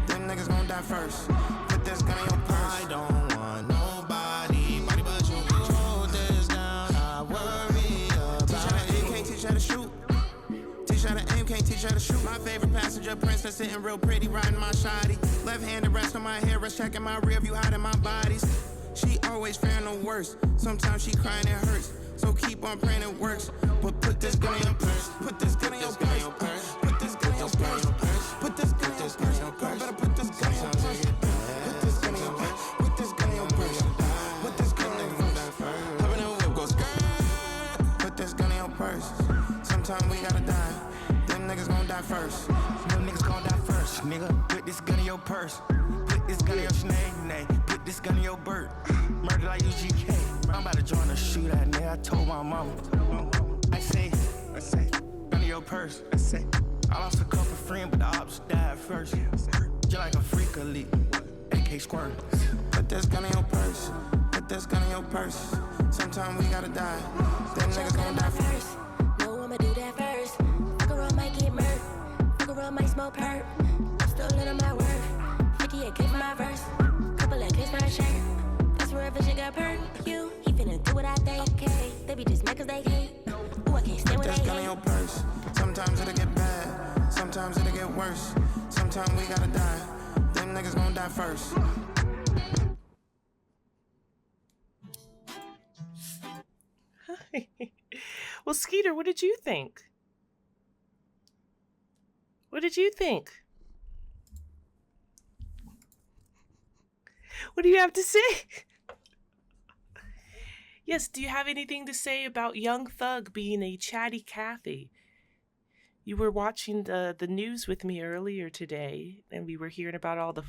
Them niggas gon' die first. Put this gun in your purse. I don't want nobody but you. Hold this down. I worry about teach how to aim, can't teach how to shoot. Teach how to aim, can't teach how to shoot. My favorite passenger, princess sitting real pretty, riding my shoddy. Left-handed rest on my hair, rest checking my rear view, hiding my bodies. She always fearing the worst. Sometimes she crying, it hurts. So keep on praying it works. But put this gun in your purse. Put this gun in your purse. Put this gun in your purse. Put this gun in your purse. Better put this gun in your purse. Put this gun in your purse. Put this gun in your purse. Put this gun in your purse. Hop in the whip, go skirt. Put this gun in your purse. Sometimes we gotta die. Them niggas gon' die first. Them niggas gon' die first, nigga. Put this gun in your purse. Put this gun in your snake. Put this gun in your bird. Murder like UGK. I'm about to join a shootout, nigga. I told my mama. I say, gun in your purse. I lost a couple friends, but the ops died first. Just like a freak elite. AK squirt. Put this gun in your purse. Put this gun in your purse. Sometimes we gotta die. Them niggas gon' die first. No, I'ma do that first. Fuck around, might get murked. Fuck around, might smoke perp. I'm still in my work. 58K for my verse. Couple of K's for my shirt. That's where a vision got burned. You, he finna do what I think. Okay, they be just mad cause they hate. Ooh, I can't stand when Put they this gun in your purse. Sometimes it'll get bad. Sometimes it'll get worse. Sometimes we gotta die. Them niggas gon' die first. Well, Skeeter, what did you think? What did you think? What do you have to say? Yes, do you have anything to say about Young Thug being a chatty Cathy? You were watching the news with me earlier today, and we were hearing about all the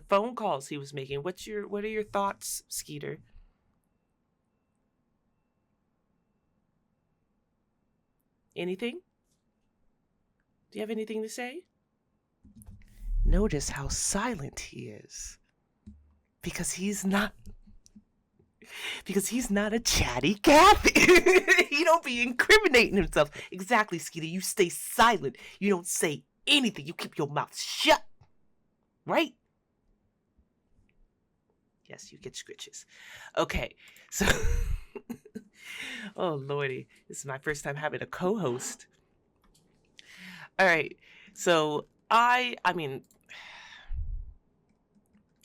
phone calls he was making. What are your thoughts, Skeeter? Anything? Do you have anything to say? Notice how silent he is. Because he's not a chatty Cathy. He don't be incriminating himself. Exactly, Skeeter. You stay silent. You don't say anything. You keep your mouth shut. Right? Yes, you get scritches. Okay, so... Oh, Lordy. This is my first time having a co-host. All right, so I mean...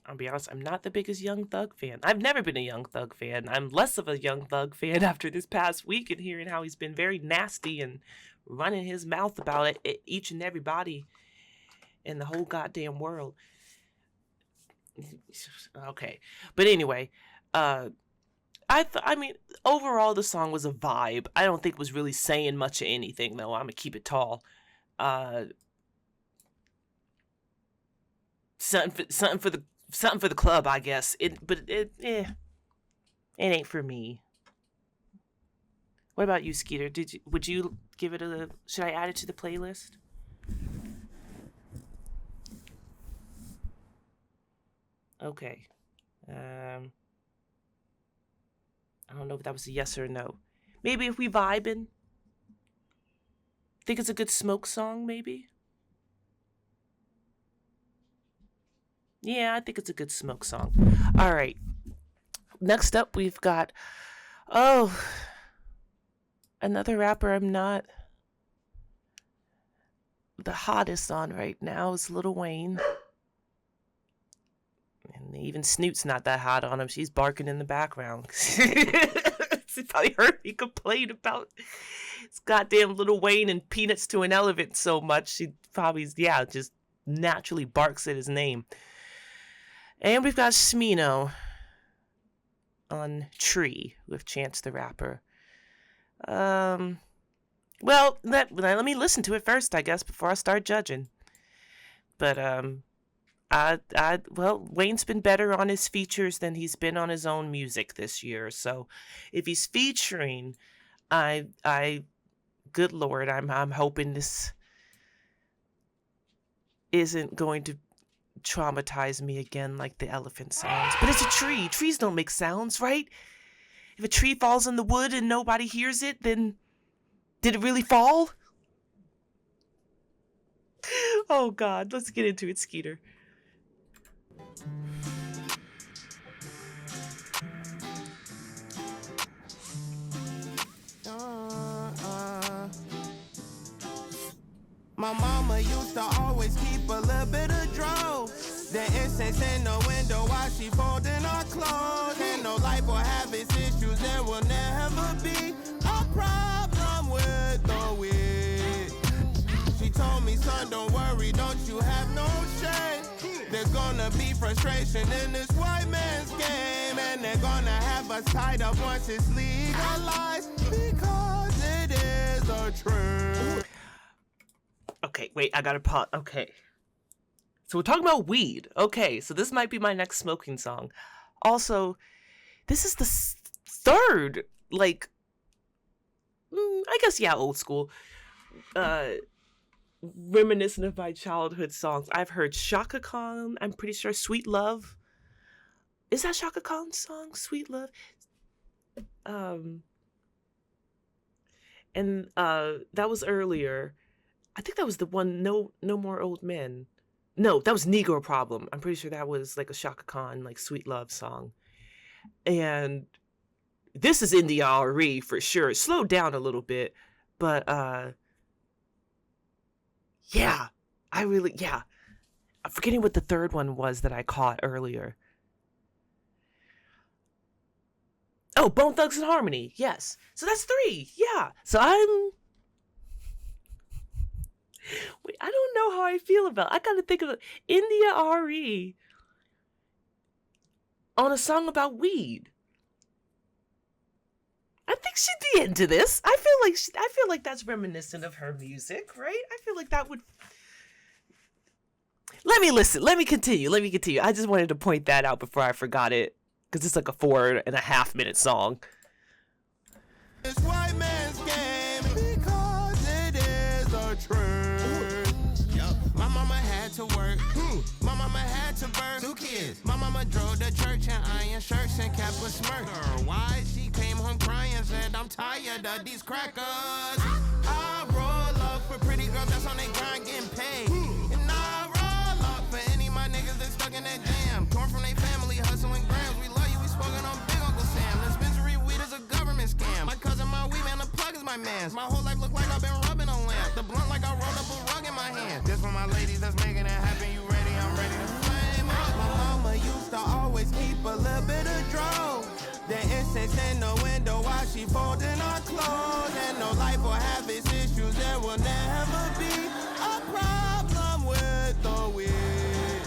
I'll be honest, I'm not the biggest Young Thug fan. I've never been a Young Thug fan. I'm less of a Young Thug fan after this past week and hearing how he's been very nasty and running his mouth about it, each and everybody in the whole goddamn world. Okay. But anyway, I mean, overall the song was a vibe. I don't think it was really saying much of anything, though. I'm going to keep it tall. Something for the club, I guess. It ain't for me. What about you, Skeeter? Would you give it should I add it to the playlist? Okay. I don't know if that was a yes or a no. Maybe if we vibing. Think it's a good smoke song, maybe? Yeah, I think it's a good smoke song. All right. Next up, we've got, another rapper I'm not the hottest on right now is Lil Wayne. And even Snoot's not that hot on him. She's barking in the background. She probably heard me complain about this goddamn Lil Wayne and Peanuts to an Elephant so much. She probably, just naturally barks at his name. And we've got Smino on Tree with Chance the Rapper. Well, let me listen to it first, I guess, before I start judging. But Wayne's been better on his features than he's been on his own music this year. So if he's featuring, good Lord, I'm hoping this isn't going to traumatize me again like the elephant sounds. But it's a tree. Trees don't make sounds, right? If a tree falls in the wood and nobody hears it, then did it really fall? Oh God, let's get into it, Skeeter. My mama used to always keep a little bit of dro. The incense in the window while she folding her clothes. And no life will have its issues, there will never be a problem with the weed. She told me, son, don't worry, don't you have no shame. There's gonna be frustration in this white man's game. And they're gonna have us tied up once it's legalized. Because it is a trend. Okay, wait, I gotta pause. Okay. So we're talking about weed. Okay, so this might be my next smoking song. Also, this is the third, like, I guess, yeah, old school, reminiscent of my childhood songs. I've heard Shaka Khan, I'm pretty sure Sweet Love. Is that Shaka Khan's song, Sweet Love? And that was earlier. I think that was the one, No More Old Men. No, that was Negro Problem. I'm pretty sure that was like a Shaka Khan, like Sweet Love song. And this is in the RE for sure. It slowed down a little bit, but yeah, I'm forgetting what the third one was that I caught earlier. Oh, Bone Thugs and Harmony. Yes. So that's 3. Yeah. So wait, I don't know how I feel about it. I gotta think of India RE on a song about weed. I think she'd be into this. I feel like that's reminiscent of her music, right? I feel like that would. Let me listen. Let me continue. I just wanted to point that out before I forgot it, because it's like a 4.5-minute song. This white man's game because it is a trend. My mama had to work. My mama had to birth 2 kids. My mama drove to church in iron shirts and kept a smirk. Why? She came home crying, said, I'm tired of these crackers. I roll up for pretty girls that's on their grind getting paid. And I roll up for any of my niggas that's stuck in that jam. Torn from their family, hustling grams. We love you, we spoken on Big Uncle Sam. Dispensary weed is a government scam. My cousin, my weed man, the plug is my man's. My whole life look like I've been rubbing a lamp. The blunt like I rolled up a rug in my hand. This for my ladies that's making it happen. You ready? I'm ready to flame up. My mama used to always keep a little bit of dro. The incense in the window while she folding her clothes. And no life will have its issues. There will never be a problem with the weed.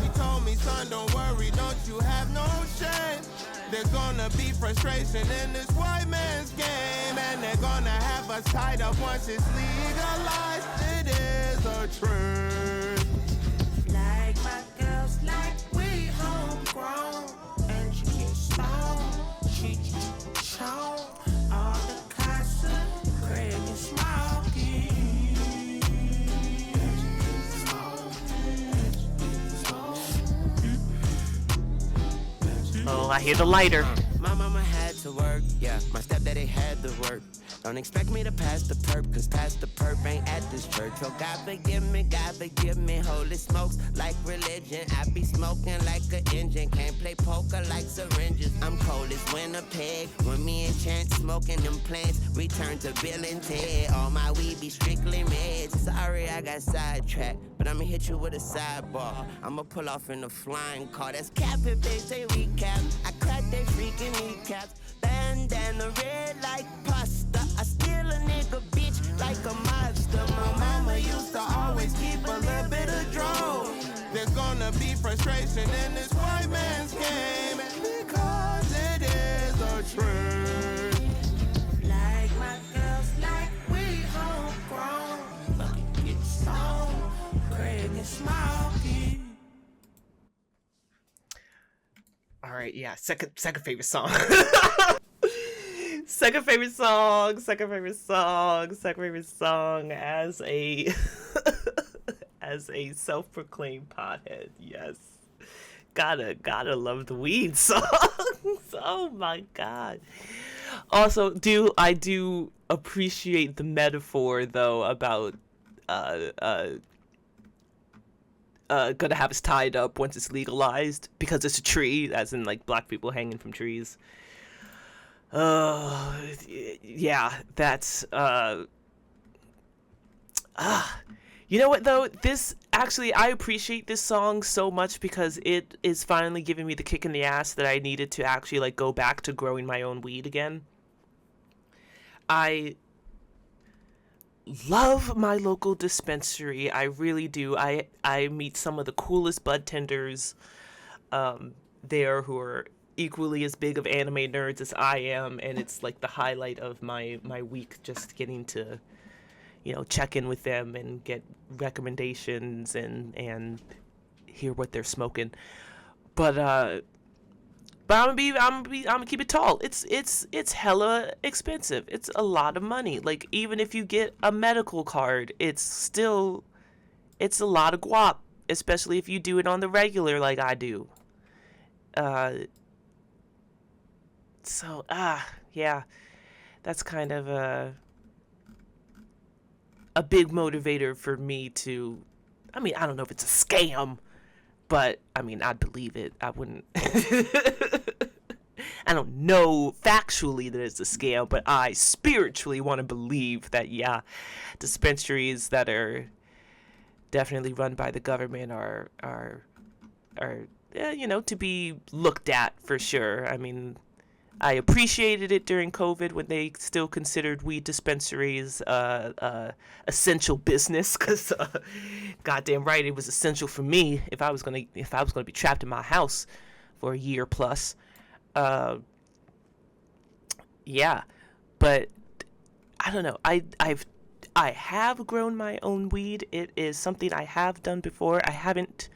She told me, son, don't worry, don't you have no shame. There's gonna be frustration in this white man's game. And they're gonna have us tied up once it's legalized. It is a trend. Like my girls, like we homegrown. And she gets stoned, she shown. All the casa, Craig and Smokey. Oh, I hear the lighter. My mama had to work, yeah. My stepdaddy had to work. Don't expect me to pass the perp, cause past the perp ain't at this church. Oh, God forgive me, holy smokes, like religion. I be smoking like an engine, can't play poker like syringes. I'm cold as Winnipeg, when me and Chance smoking them plants. Return to Bill and Ted, all my weed be strictly meds. Sorry I got sidetracked, but I'ma hit you with a sidebar. I'ma pull off in a flying car, that's cap if they say recap. I crack they freaking kneecaps. Bandana red like pasta. I steal a nigga bitch like a monster. My mama used to always keep a little bit of dro. There's gonna be frustration in this white man's game because it is a trend. Like my girls, like we homegrown. Fucking get stoned, Craig and Smokey. All right, yeah, second favorite song. Second favorite song as a as a self-proclaimed pothead. Yes. Gotta love the weed songs. Oh my God. Also, I do appreciate the metaphor though about gonna have us tied up once it's legalized because it's a tree, as in like black people hanging from trees. Yeah, that's you know what though? This actually, I appreciate this song so much because it is finally giving me the kick in the ass that I needed to actually like go back to growing my own weed again. I love my local dispensary. I really do. I meet some of the coolest bud tenders there who are equally as big of anime nerds as I am, and it's like the highlight of my week, just getting to, you know, check in with them and get recommendations and hear what they're smoking. But I'm gonna keep it tall. It's hella expensive. It's a lot of money. Like, even if you get a medical card, it's a lot of guap, especially if you do it on the regular like I do. Yeah, that's kind of a big motivator for me to, I mean, I don't know if it's a scam, but I mean, I'd believe it. I wouldn't. I don't know factually that it's a scam, but I spiritually want to believe that, yeah, dispensaries that are definitely run by the government are you know, to be looked at for sure. I mean, I appreciated it during COVID when they still considered weed dispensaries essential business, because goddamn right, it was essential for me if I was gonna be trapped in my house for a year plus. Yeah, but I don't know. I have grown my own weed. It is something I have done before. I haven't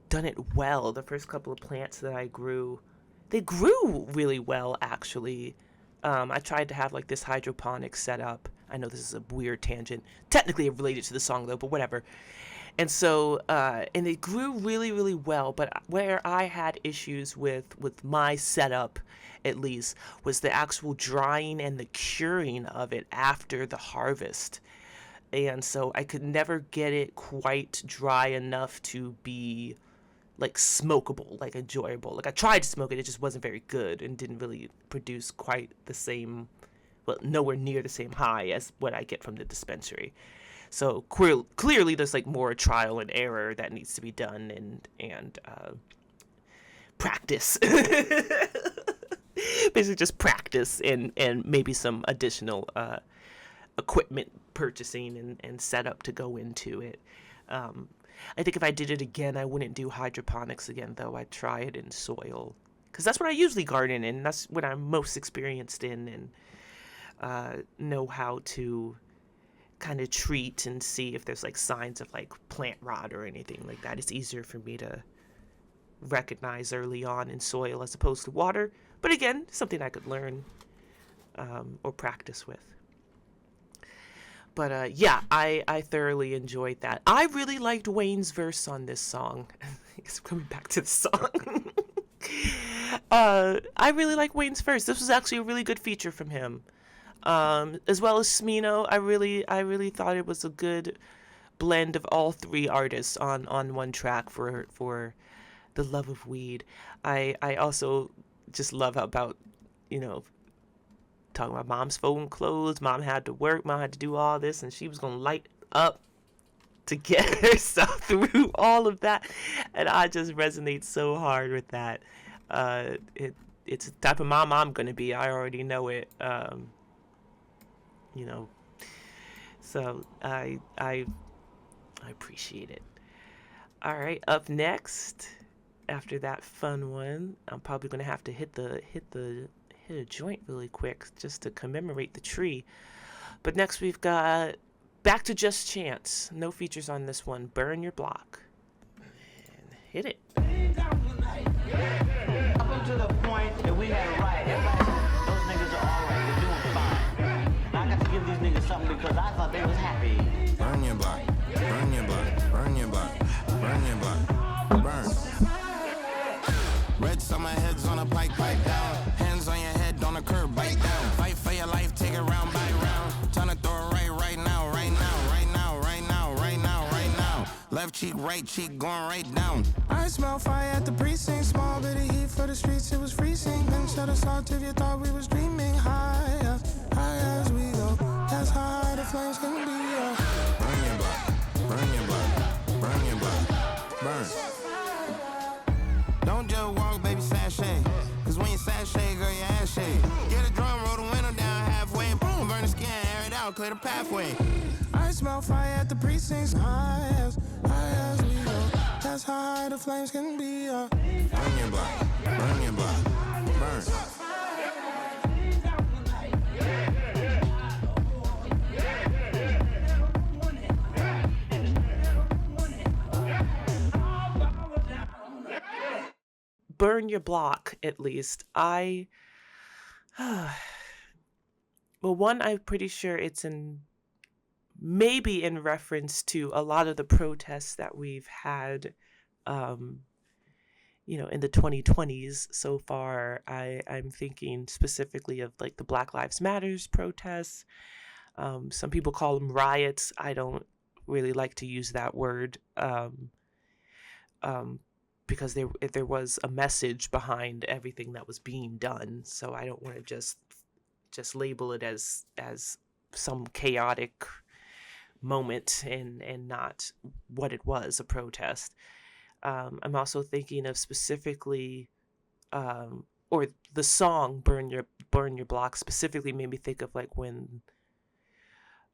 done it well. The first couple of plants that I grew, they grew really well, actually. I tried to have like this hydroponic setup. I know this is a weird tangent. Technically related to the song though, but whatever. And so, and it grew really, really well. But where I had issues with my setup, at least, was the actual drying and the curing of it after the harvest. And so I could never get it quite dry enough to be like smokable, like enjoyable. Like, I tried to smoke it, it just wasn't very good and didn't really produce quite the same, well, nowhere near the same high as what I get from the dispensary. So clearly there's like more trial and error that needs to be done, and practice. Basically just practice and maybe some additional equipment purchasing and setup to go into it. I think if I did it again, I wouldn't do hydroponics again, though. I'd try it in soil, because that's what I usually garden in. That's what I'm most experienced in, and know how to kind of treat and see if there's like signs of like plant rot or anything like that. It's easier for me to recognize early on in soil as opposed to water. But again, something I could learn or practice with. But yeah, I thoroughly enjoyed that. I really liked Wayne's verse on this song. I guess I'm coming back to the song. I really like Wayne's verse. This was actually a really good feature from him. As well as Smino. I really thought it was a good blend of all three artists on one track for the love of weed. I also just love about, you know, talking about mom's folding clothes. Mom had to work. Mom had to do all this, and she was gonna light up to get herself through all of that. And I just resonate so hard with that. It's the type of mom I'm gonna be. I already know it. You know, so I appreciate it. All right, up next, after that fun one, I'm probably gonna have to hit a joint really quick just to commemorate the tree. But next we've got Back to Just Chance. No features on this one. Burn Your Block. And hit it. Up until the point that we had a riot, those niggas are alright, they're doing fine. Now I got to give these niggas something because I thought they was happy. Burn your block. Burn your block. burn your block, burn. Red summer heads on a pike, pipe down. Hands on your head, on a curb, bite down. Fight for your life, take it round by round. Tryna throw it right now, right now, right now, right now, right now, right now. Left cheek, right cheek, going right down. I smell fire at the precinct. Small bit of heat for the streets, it was freezing. Then shut us off if you thought we was dreaming. High as we go. That's how high the flames can be. Burn your block, burn your block, burn your block, burn. Don't just walk, baby, sashay. Cause when you sashay, girl, your ass shake. Get a drum, roll the window down halfway. Boom, burn the skin, air it out, clear the pathway. I smell fire at the precincts. High as we go. That's how high the flames can be. Burn your block, burn your block, burn. Burn your block, at least. Well, one, I'm pretty sure it's maybe in reference to a lot of the protests that we've had, in the 2020s so far. I'm thinking specifically of like the Black Lives Matters protests. Some people call them riots. I don't really like to use that word. Because there was a message behind everything that was being done, so I don't want to just label it as some chaotic moment and not what it was, a protest. I'm also thinking of specifically, or the song "Burn Your Block" specifically made me think of like when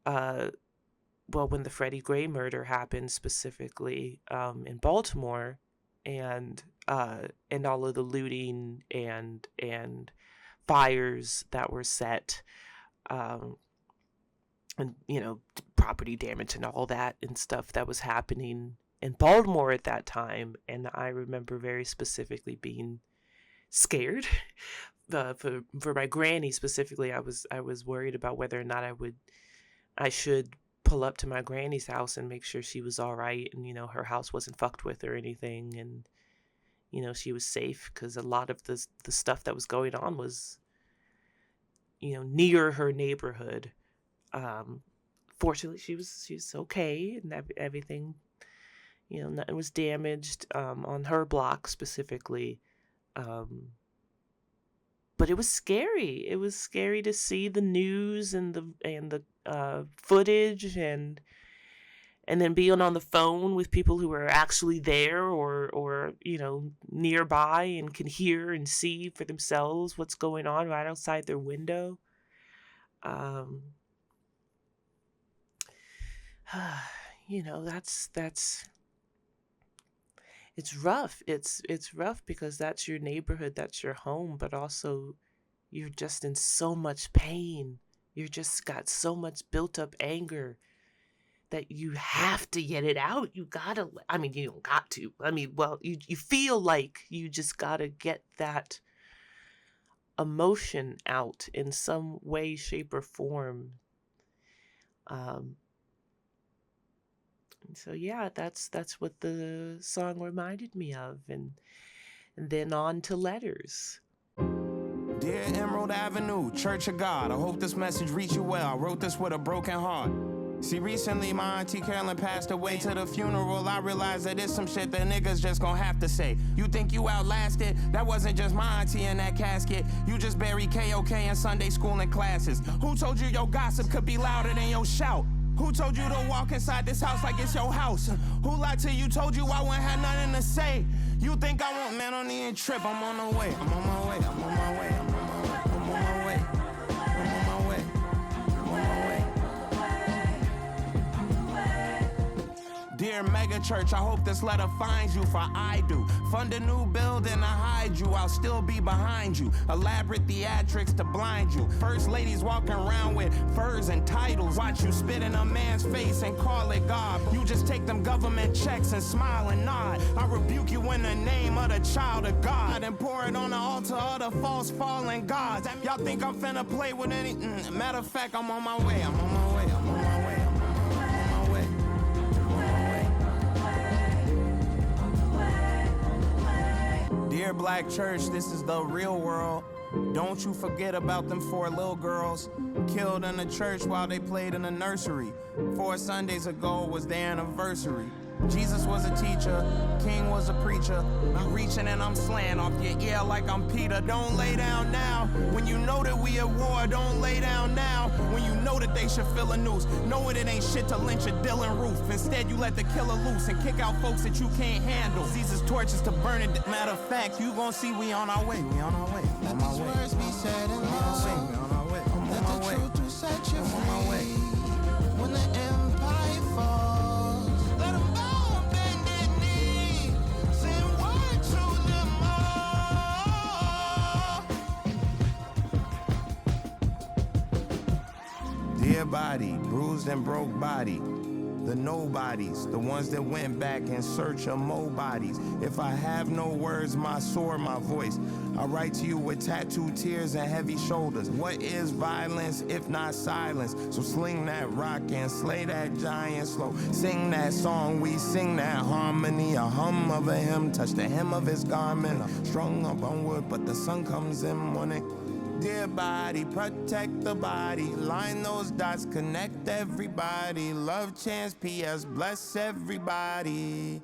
the Freddie Gray murder happened, specifically in Baltimore. And all of the looting and fires that were set, and property damage and all that and stuff that was happening in Baltimore at that time. And I remember very specifically being scared. For my granny specifically, I was worried about whether or not I should pull up to my granny's house and make sure she was all right, and her house wasn't fucked with or anything, and she was safe, because a lot of the stuff that was going on was near her neighborhood. Fortunately she was okay, and everything, nothing was damaged on her block specifically. But it was scary. It was scary to see the news and the footage, and then being on the phone with people who are actually there or nearby and can hear and see for themselves what's going on right outside their window. That's it's rough. It's rough because that's your neighborhood, that's your home, but also you're just in so much pain. You're just got so much built up anger that you have to get it out. You gotta, you don't got to. You feel like you just gotta get that emotion out in some way, shape, or form. So yeah, that's what the song reminded me of, and then on to letters. Dear Emerald Avenue, Church of God, I hope this message reached you well. I wrote this with a broken heart. See, recently my auntie Carolyn passed away. To the funeral, I realized that it's some shit that niggas just gonna have to say. You think you outlasted? That wasn't just my auntie in that casket. You just buried KOK in Sunday school and classes. Who told you your gossip could be louder than your shout? Who told you to walk inside this house like it's your house? Who lied to you, told you I wouldn't have nothing to say? You think I want, man, on the trip, I'm on the way. I'm on my way, I'm on my way, I'm on my way, I'm on my way, I'm on my way, I'm on my way. Dear Mega Church, I hope this letter finds you, for I do. Fund a new building to hide you, I'll still be behind you. Elaborate theatrics to blind you. First ladies walking around with furs and titles. Watch you spit in a man's face and call it God. You just take them government checks and smile and nod. I rebuke you in the name of the child of God and pour it on the altar of the false fallen gods. Y'all think I'm finna play with any... Matter of fact, I'm on my way, I'm on my way, I'm on my way, I'm on my way. Dear Black Church, this is the real world. Don't you forget about them 4 little girls killed in the church while they played in the nursery. 4 Sundays ago was their anniversary. Jesus was a teacher, King was a preacher. You reaching and I'm slaying off your ear like I'm Peter. Don't lay down now. When you know that we at war, don't lay down now. When you know that they should fill a noose, know it ain't shit to lynch a Dylan Roof. Instead you let the killer loose and kick out folks that you can't handle. Caesar's torches to burn it. Matter of fact, you gon' see we on our way. We on our way. Let these words be said in love. We on our way. Let the truth to set you free. When the empire falls, let them bow and bend their knee. Send word to them all. Dear body, bruised and broke body. The nobodies, the ones that went back in search of more bodies. If I have no words, my sword, my voice, I write to you with tattooed tears and heavy shoulders. What is violence if not silence? So sling that rock and slay that giant slow. Sing that song, we sing that harmony. A hum of a hymn, touch the hem of his garment. Strung up on wood, but the sun comes in morning. Dear body, protect the body. Line those dots, connect everybody. Love, chance, P.S. Bless everybody.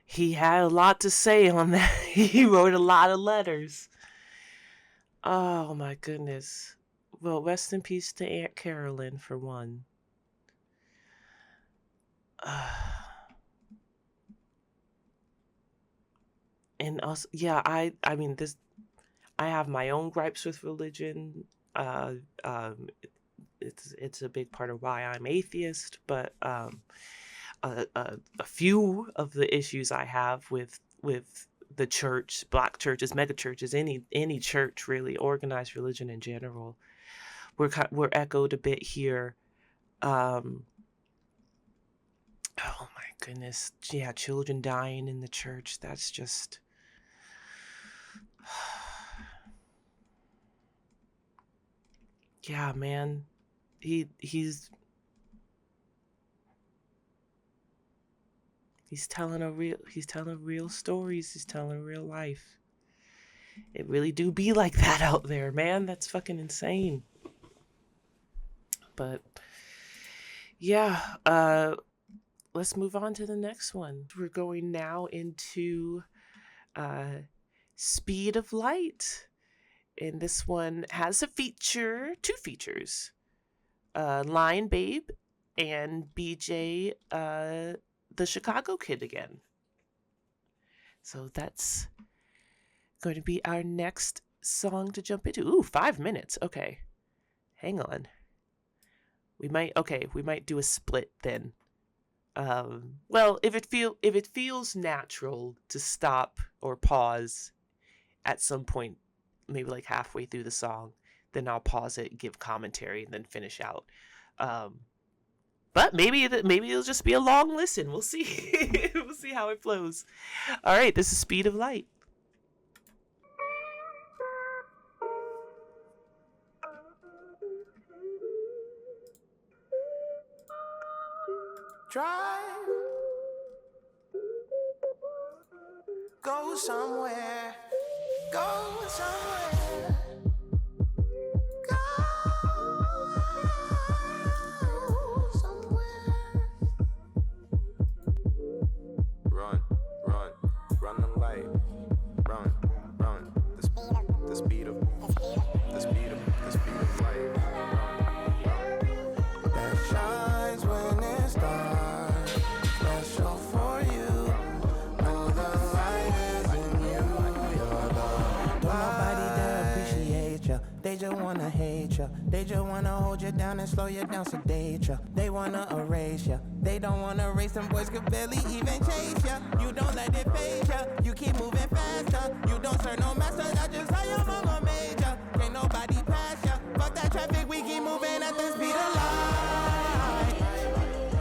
He had a lot to say on that. He wrote a lot of letters. Oh my goodness. Well, rest in peace to Aunt Carolyn for one. And also, yeah, I mean, this, I have my own gripes with religion. It's a big part of why I'm atheist, but a few of the issues I have with the church, black churches, mega churches, any church really, organized religion in general, we're echoed a bit here. Oh my goodness. Yeah, children dying in the church. That's just... Yeah, man. He's telling real stories. He's telling real life. It really do be like that out there, man. That's fucking insane. But yeah, let's move on to the next one. We're going now into Speed of Light. And this one has two features. Lion Babe and BJ, the Chicago Kid again. So that's going to be our next song to jump into. Ooh, 5 minutes. Okay. Hang on. We might do a split then. Well, if it feels natural to stop or pause at some point, maybe like halfway through the song, then I'll pause it, give commentary, and then finish out. But maybe it'll just be a long listen. We'll see. We'll see how it flows. All right, this is Speed of Light. Drive, go somewhere, go somewhere, go somewhere. Run the light. Run. The speed of light. That shines when it's dark, special for you. Know the light is in you, you're the don't nobody dare appreciate ya. They just wanna hate ya. They just wanna hold you down and slow you down, sedate ya. They wanna erase ya. They don't wanna race, them boys could barely even chase ya. You don't let it phase ya. You keep moving faster. You don't serve no master, that's just how your mama made ya. Can't nobody pass ya. Fuck that traffic, we keep moving at the speed of light.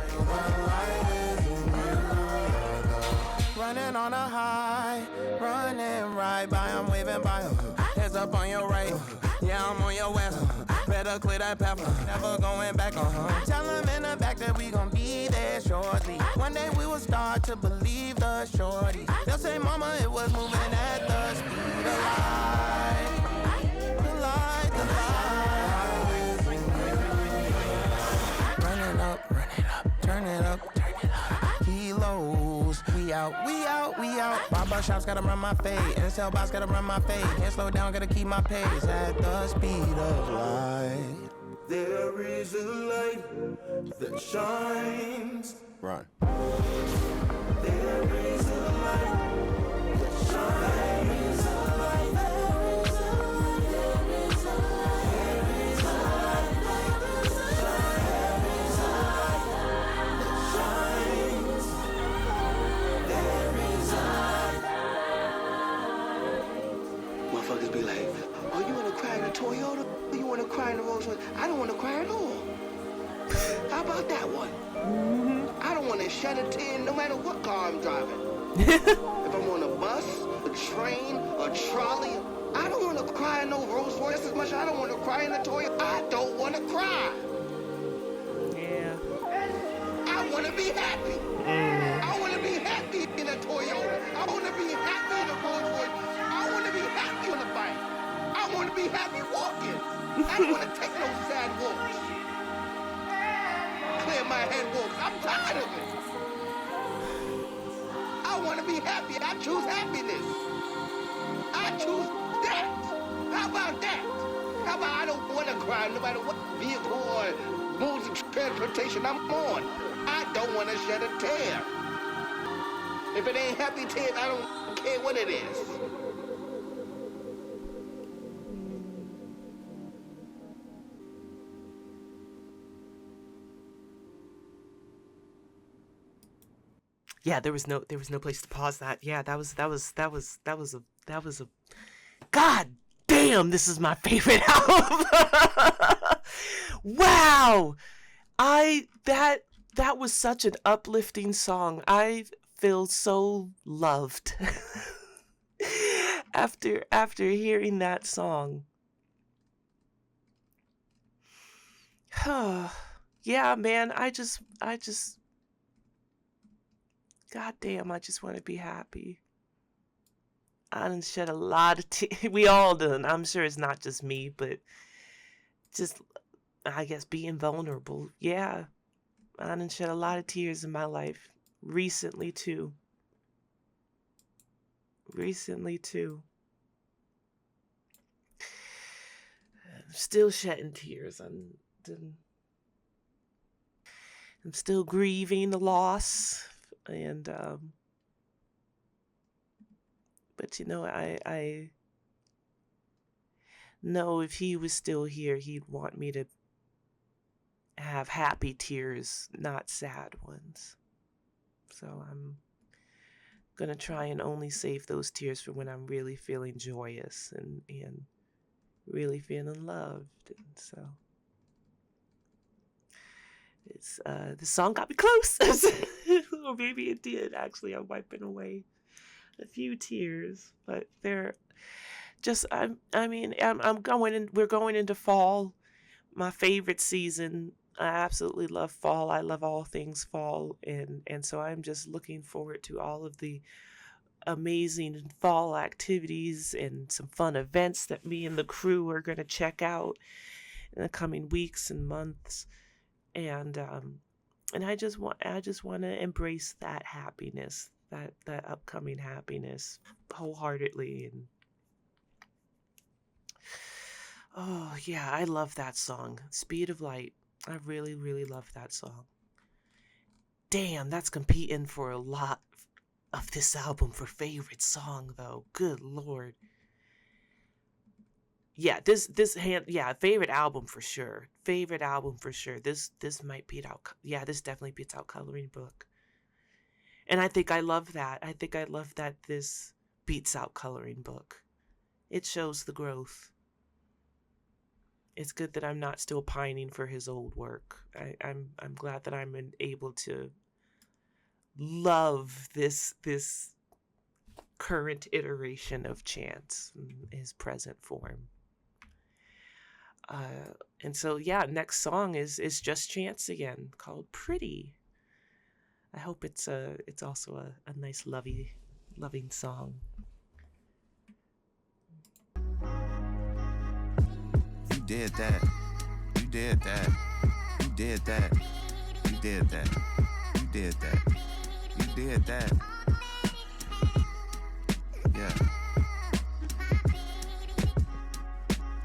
The light is in you. Running on a high, running right by, I'm waving by. Hands up on your right, yeah, I'm on your west. better clear that path. Never going back. Tell them in the back that we gon' be there shortly. One day we will start to believe the shorty. They'll say, mama, it was moving at the speed of light. The light, the light. Run it up, turn it up. Kilos, we out. Barber shops gotta run my fade. Incel box gotta run my fade. Can't slow down, gotta keep my pace at the speed of light. There is a light that shines. Run. There is a light that shines. There is a light. There is a light. There is a light. There is a light that shines. There is a light that shines. There is a light. Motherfuckers be like, oh, you wanna cry in the Toyota? You wanna cry in the Rolls Royce? I don't wanna cry at all. How about that one? I don't wanna shed a tear no matter what car I'm driving. If I'm on a bus, a train, a trolley, I don't wanna cry in no Rolls Royce as much as I don't wanna cry in a Toyota. I don't wanna cry. Yeah. I wanna be happy. I wanna be happy in a Toyota. I wanna be happy in a Rolls Royce. I wanna be happy on a bike. I wanna be happy walking. I don't wanna take no sad walks. Clear my head walks. I'm tired of it. I wanna be happy. I choose happiness. I choose that. How about that? How about I don't wanna cry no matter what vehicle or modes of transportation I'm on. I don't wanna shed a tear. If it ain't happy tears, I don't care what it is. Yeah, there was no place to pause that. Yeah, that was a God damn, this is my favorite album. Wow. That was such an uplifting song. I feel so loved after hearing that song. Yeah, man, I just God damn, I just want to be happy. I done shed a lot of tears. We all done. I'm sure it's not just me, but just, I guess, being vulnerable. Yeah, I done shed a lot of tears in my life. Recently, too. I'm still shedding tears. I'm still grieving the loss. And, but you know, I know if he was still here, he'd want me to have happy tears, not sad ones. So I'm gonna try and only save those tears for when I'm really feeling joyous and really feeling loved. And so it's the song got me close. Or maybe it did. Actually, I'm wiping away a few tears, but they're just we're going into fall, my favorite season. I absolutely love fall. I love all things fall, and so I'm just looking forward to all of the amazing fall activities and some fun events that me and the crew are going to check out in the coming weeks and months. And I just want to embrace that happiness, that upcoming happiness wholeheartedly. And oh yeah, I love that song, Speed of Light. I really, really love that song. Damn, that's competing for a lot of this album for favorite song though. Good Lord. Yeah, favorite album for sure. Favorite album for sure. This might beat out. Yeah, this definitely beats out Coloring Book. And I think I love that. I think I love that this beats out Coloring Book. It shows the growth. It's good that I'm not still pining for his old work. I'm glad that I'm able to love this current iteration of Chance in his present form. And so yeah, next song is just Chance again, called Pretty. I hope it's also a nice loving song. You did that. You did that. You did that. You did that. You did that. You did that. Yeah.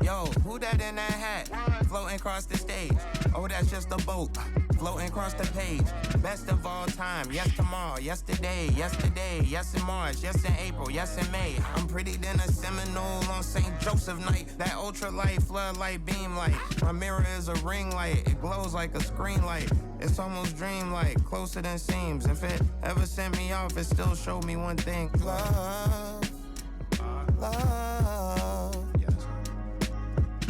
Yo, who that in that hat? Floating across the stage. Oh, that's just a boat. Floating across the page. Best of all time. Yes, tomorrow. Yesterday. Yesterday. Yes, in March. Yes, in April. Yes, in May. I'm pretty than a Seminole on St. Joseph night. That ultralight, floodlight, beam light. My mirror is a ring light. It glows like a screen light. It's almost dreamlike. Closer than seems. If it ever sent me off, it still showed me one thing. Love. Love.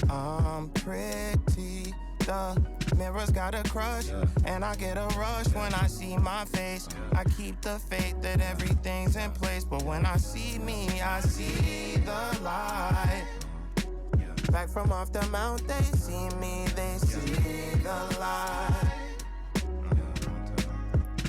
I'm pretty, the mirror's got a crush, and I get a rush when I see my face. I keep the faith that everything's in place, but when I see me, I see the light. Back from off the mount, they see me, they see the light.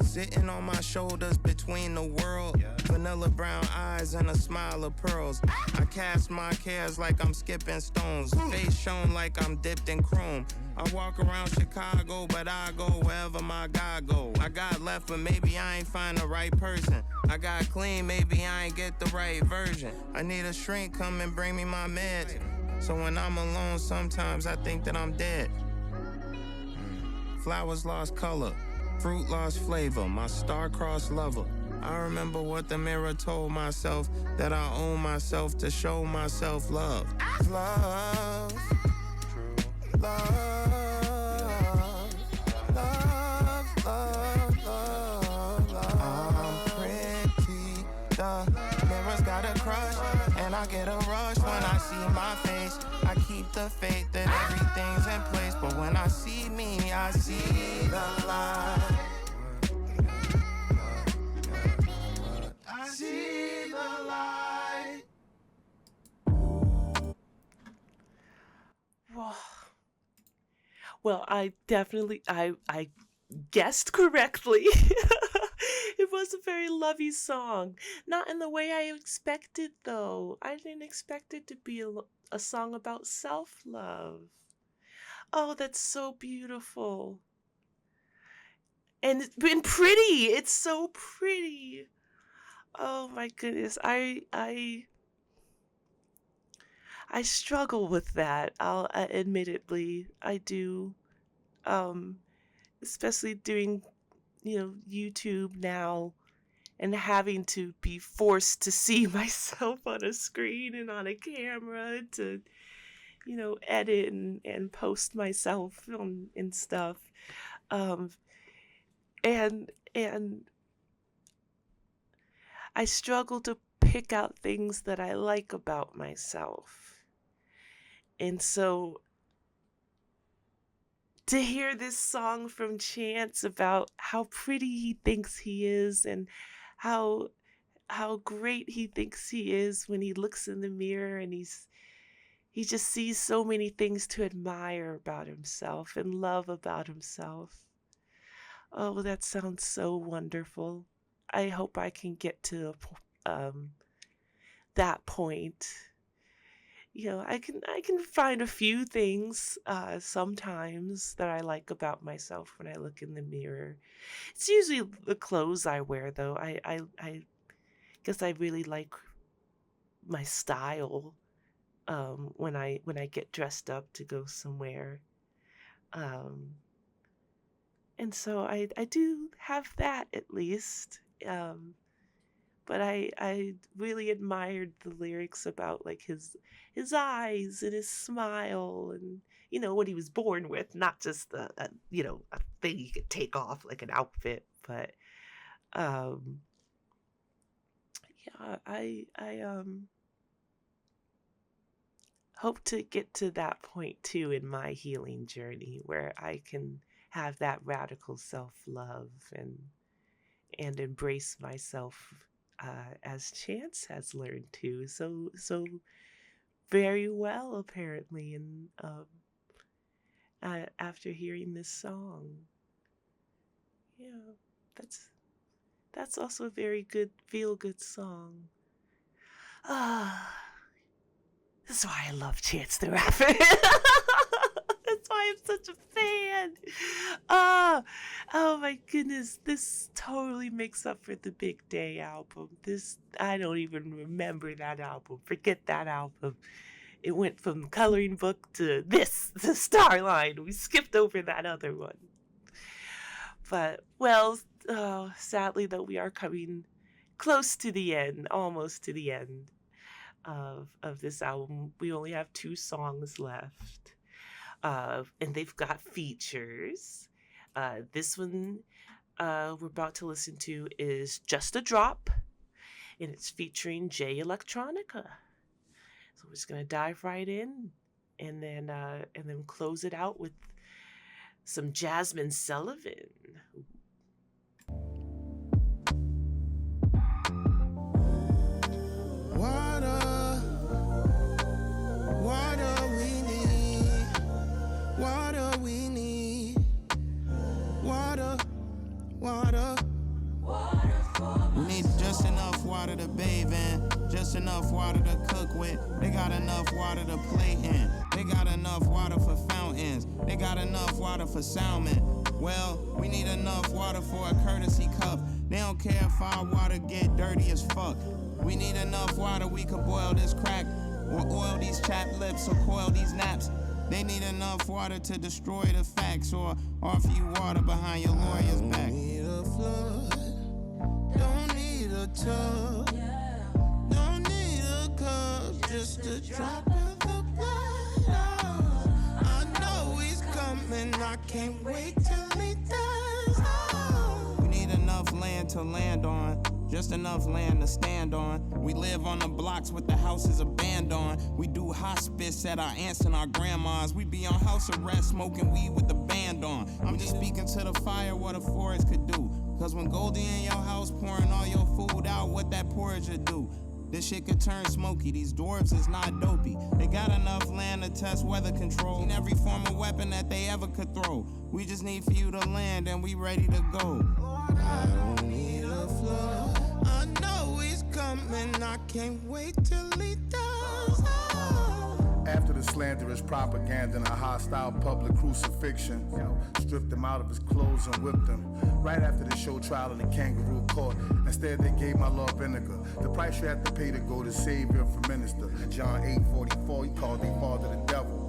Sitting on my shoulders between the world. Vanilla brown eyes and a smile of pearls. I cast my cares like I'm skipping stones. Face shown like I'm dipped in chrome. I walk around Chicago, but I go wherever my God go. I got left, but maybe I ain't find the right person. I got clean, maybe I ain't get the right version. I need a shrink, come and bring me my meds. So when I'm alone, sometimes I think that I'm dead. Flowers lost color. Fruit lost flavor, my star-crossed lover. I remember what the mirror told myself, that I owe myself to show myself love. Love. Love. Love. Love. Love. I'm pretty. The mirror's got a crush, and I get a rush when I see my face. I keep the faith that everything's in place, but when I see me, I see the light. I see the light. Well, I definitely I guessed correctly. It was a very lovey song. Not in the way I expected, though. I didn't expect it to be a song about self-love. Oh, that's so beautiful. And it's been pretty. It's so pretty. Oh my goodness. I struggle with that. I'll admittedly, I do. Um, Especially doing, YouTube now and having to be forced to see myself on a screen and on a camera to, edit and post myself and stuff. Um, and I struggle to pick out things that I like about myself. And so to hear this song from Chance about how pretty he thinks he is and how great he thinks he is when he looks in the mirror and he just sees so many things to admire about himself and love about himself. Oh, that sounds so wonderful. I hope I can get to that point. I can find a few things sometimes that I like about myself when I look in the mirror. It's usually the clothes I wear, though. I guess I really like my style when I get dressed up to go somewhere. And so I do have that at least. But I really admired the lyrics about like his eyes and his smile and what he was born with, not just a thing he could take off like an outfit, but yeah, I hope to get to that point too in my healing journey where I can have that radical self-love and embrace myself as Chance has learned to so very well apparently, and after hearing this song. Yeah, that's also a very good feel good song. Ah, that's why I love Chance the Rapper. That's why I'm such a fan. Ah, oh my goodness, this totally makes up for the Big Day album. This, I don't even remember that album. Forget that album. It went from Coloring Book to this, the Starline. We skipped over that other one. But, well, sadly, though, we are coming close to the end, almost to the end of this album. We only have 2 songs left. And they've got features. This one we're about to listen to is Just a Drop, and it's featuring Jay Electronica. So we're just gonna dive right in, and then close it out with some Jasmine Sullivan. Water, water we need, water we need, water, water. We need just enough water to bathe in, just enough water to cook with. They got enough water to play in. They got enough water for fountains. They got enough water for salmon. Well, we need enough water for a courtesy cup. They don't care if our water get dirty as fuck. We need enough water we could boil this crack, or oil these chapped lips, or coil these naps. They need enough water to destroy the facts, or offer you water behind your lawyer's back. Don't need a flood, don't need a tub, don't need a cup, just a drop of the blood. Oh, I know he's coming, I can't wait till he does. Oh. We need enough land to land on, just enough land to stand on. We live on the blocks with the houses abandoned. We do hospice at our aunts and our grandmas. We be on house arrest smoking weed with the band on. I'm just speaking to the fire what a forest could do. Cause when Goldie in your house pouring all your food out, what that porridge would do. This shit could turn smoky, these dwarves is not dopey. They got enough land to test weather control and every form of weapon that they ever could throw. We just need for you to land and we ready to go. I don't need a flood, I know he's coming, I can't wait till he does. Oh. After the slanderous propaganda and a hostile public crucifixion, stripped him out of his clothes and whipped him. Right after the show trial in the kangaroo court, instead they gave my Lord vinegar. The price you have to pay to go to Savior for minister. John 8:44, he called their father the devil.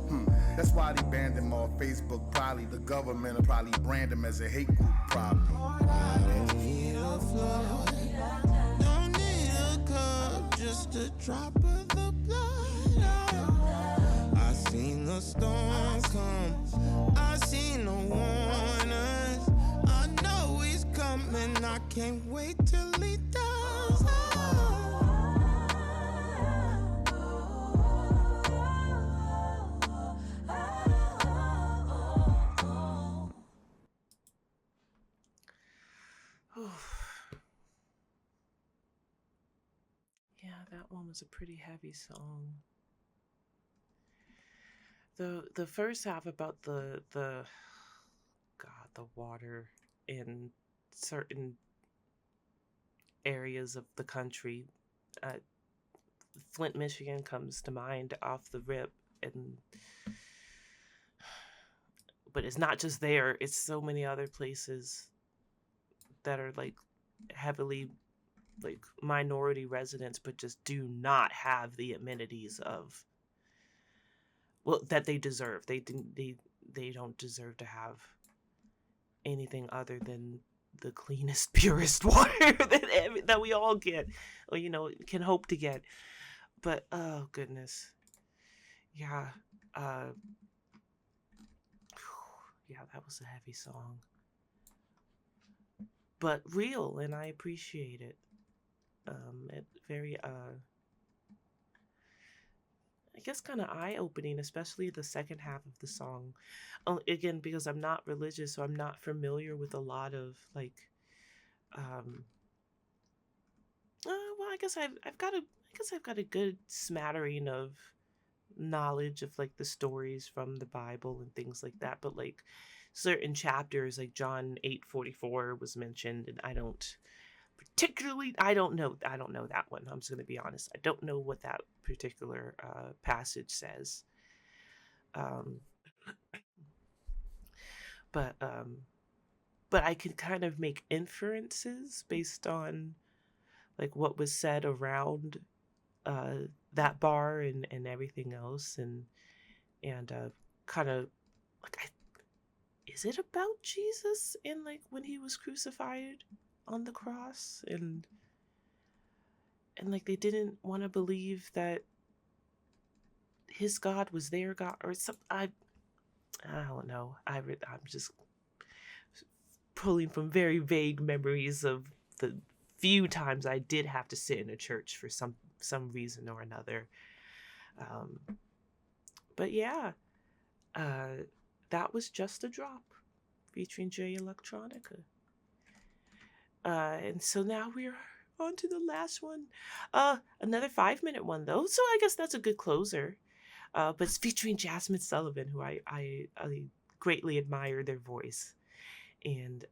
That's why they banned him off Facebook. Probably the government will probably brand him as a hate group. Probably. I don't need a flood, don't need a cup, just a drop of the blood. Oh. I seen the storm come, I seen the warnings. I know he's coming, I can't wait till he does. Oh. Yeah, that one was a pretty heavy song. The first half about the water in certain areas of the country. Flint, Michigan comes to mind off the rip, but it's not just there, it's so many other places that are like heavily like minority residents but just do not have the amenities of that they deserve. They don't deserve to have anything other than the cleanest, purest water that we all get, or can hope to get. But oh goodness, yeah, yeah, that was a heavy song, but real, and I appreciate it. It very I guess kind of eye-opening, especially the second half of the song. Again, because I'm not religious, so I'm not familiar with a lot of like well, I guess I've got a good smattering of knowledge of like the stories from the Bible and things like that, but like certain chapters, like John 8:44 was mentioned, and I don't know that one. I'm just going to be honest. I don't know what that particular passage says. Um, but I can kind of make inferences based on like what was said around that bar and everything else, and kind of like, is it about Jesus and like when he was crucified on the cross, and like they didn't want to believe that his God was their God or something. I don't know. I'm just pulling from very vague memories of the few times I did have to sit in a church for some reason or another. But yeah, that was Just a Drop featuring J Electronica. And so now we're on to the last one. Another 5-minute one though, so I guess that's a good closer. But it's featuring Jasmine Sullivan, who I greatly admire their voice. And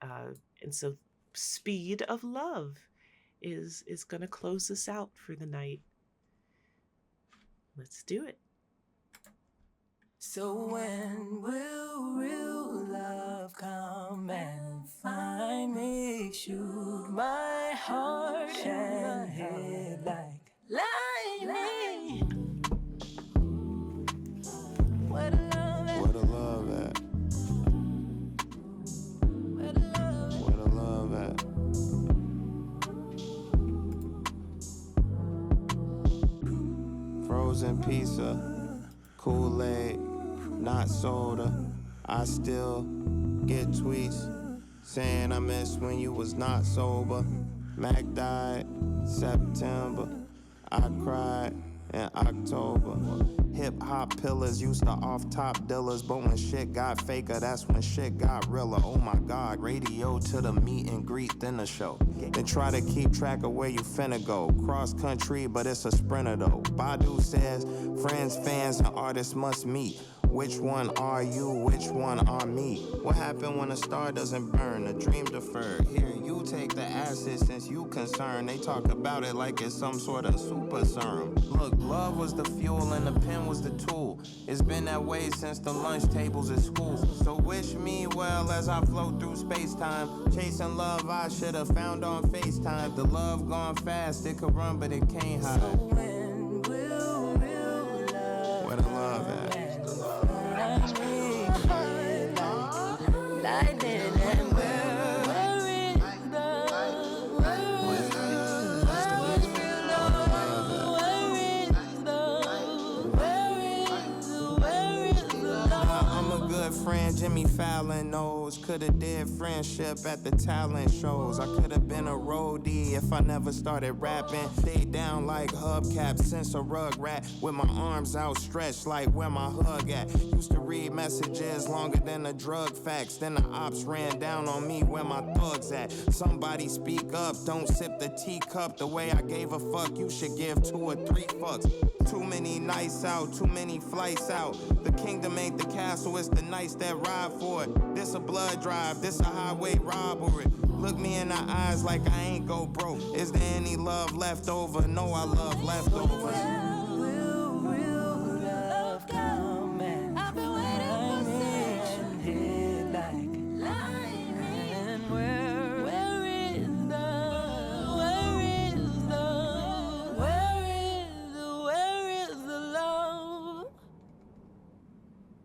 so Speed of Love is gonna close us out for the night. Let's do it. So when will real love come and find me? Shoot my heart and head like lightning. Where the love at? Where the love at? Where the love at? Where the love at? Frozen pizza, Kool-Aid, not soda. I still get tweets saying I miss when you was not sober. Mac died September. I cried in October. Hip-hop pillars used to off-top dealers, but when shit got faker, that's when shit got realer. Oh my God, radio to the meet and greet, then the show. Then try to keep track of where you finna go. Cross country, but it's a sprinter though. Badu says, friends, fans, and artists must meet. Which one are you? Which one are me? What happened when a star doesn't burn? A dream deferred. Here, you take the acid since you concerned. They talk about it like it's some sort of super serum. Look, love was the fuel and the pen was the tool. It's been that way since the lunch tables at school. So wish me well as I float through space-time. Chasing love I should have found on FaceTime. The love gone fast, it could run but it can't hide. So when will real love? Where the love at? Lightning and where is the where is I'm a good friend, Jimmy Fallon knows. Coulda did friendship at the talent shows. I coulda been a roadie if I never started rapping. Stayed down like hubcaps since a rug rat. With my arms outstretched like where my hug at. Used to read messages longer than the drug facts. Then the ops ran down on me where my thugs at. Somebody speak up, don't sip the teacup. The way I gave a fuck, you should give 2 or 3 fucks. Too many nights out, too many flights out. The kingdom ain't the castle, it's the knights that ride for it. This a blood drive, this a highway robbery. Look me in the eyes like I ain't go broke. Is there any love left over? No, I love leftovers. will real love come and I've been waiting for such hit like lightning. And where is the love?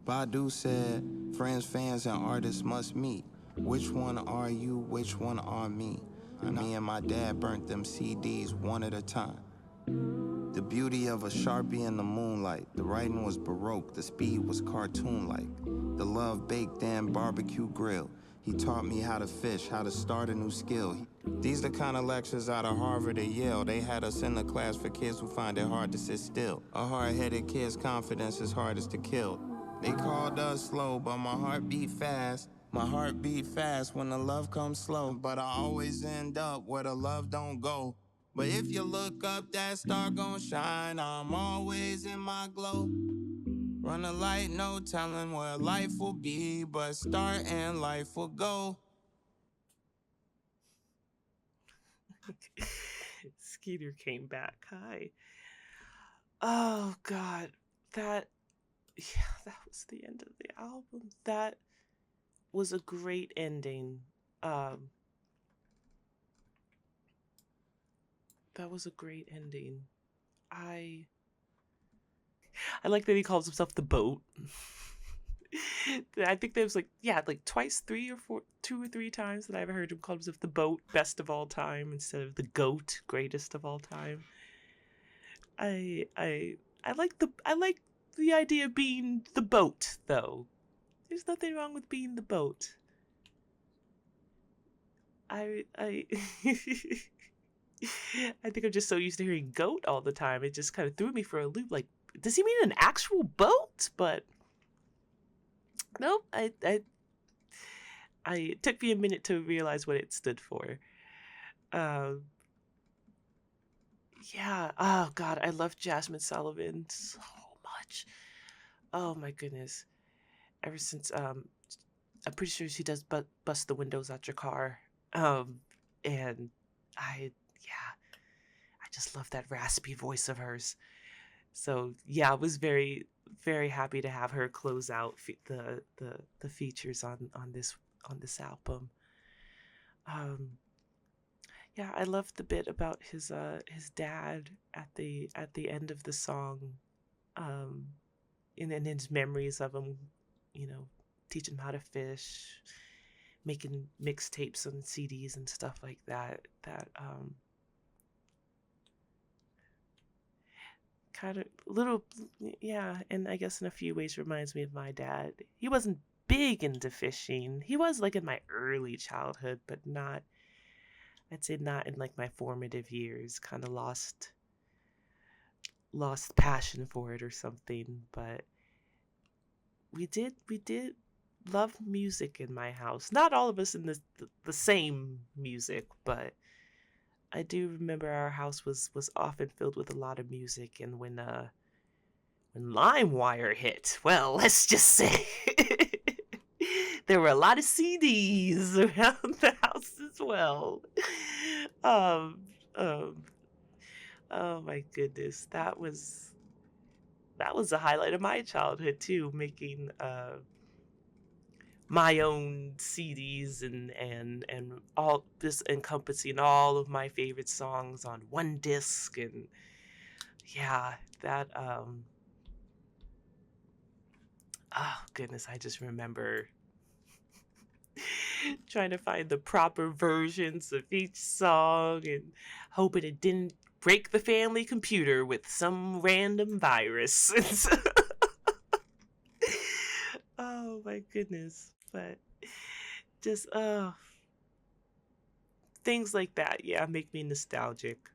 Badu said, friends, fans, and artists must meet. Which one are you? Which one are me? And me and my dad burnt them CDs one at a time. The beauty of a Sharpie in the moonlight. The writing was Baroque, the speed was cartoon-like. The love baked in barbecue grill. He taught me how to fish, how to start a new skill. These the kind of lectures out of Harvard or Yale. They had us in the class for kids who find it hard to sit still. A hard-headed kid's confidence is hardest to kill. They called us slow, but my heart beat fast. My heart beat fast when the love comes slow. But I always end up where the love don't go. But if you look up, that star gon' shine. I'm always in my glow. Run a light, no telling where life will be, but start and life will go. Skeeter came back. Hi. Oh God, that that was the end of the album. That was a great ending. Um, that was a great ending. I I like that he calls himself the boat. I think there was like twice, three or four, 2 or 3 times that I've heard him call himself the boat, best of all time, instead of the goat, greatest of all time. I I I like the idea of being the boat, though. There's nothing wrong with being the boat. I I think I'm just so used to hearing goat all the time. It just kind of threw me for a loop. Like, does he mean an actual boat? But nope. It took me a minute to realize what it stood for. Um, yeah. Oh God, I love Jasmine Sullivan so much. Oh my goodness. Ever since I'm pretty sure she does bust the windows out your car. And yeah, I just love that raspy voice of hers. So yeah, I was very very happy to have her close out the features on this album. Um, yeah, I loved the bit about his dad at the end of the song, um, and his memories of him, you know, teaching him how to fish, making mixtapes and CDs and stuff like that. That kind of little, yeah, and I guess in a few ways reminds me of my dad. He wasn't big into fishing. He was like in my early childhood, but not, I'd say not in like my formative years. Kind of lost passion for it or something. But we did love music in my house. Not all of us in the same music, but I do remember our house was often filled with a lot of music. And when LimeWire hit, well, let's just say there were a lot of CDs around the house as well. Um, um, oh my goodness, that was a highlight of my childhood too, making my own CDs and all this encompassing all of my favorite songs on one disc. And yeah, that oh goodness, I just remember trying to find the proper versions of each song and hoping it didn't break the family computer with some random virus. Oh my goodness. But just things like that, yeah, make me nostalgic.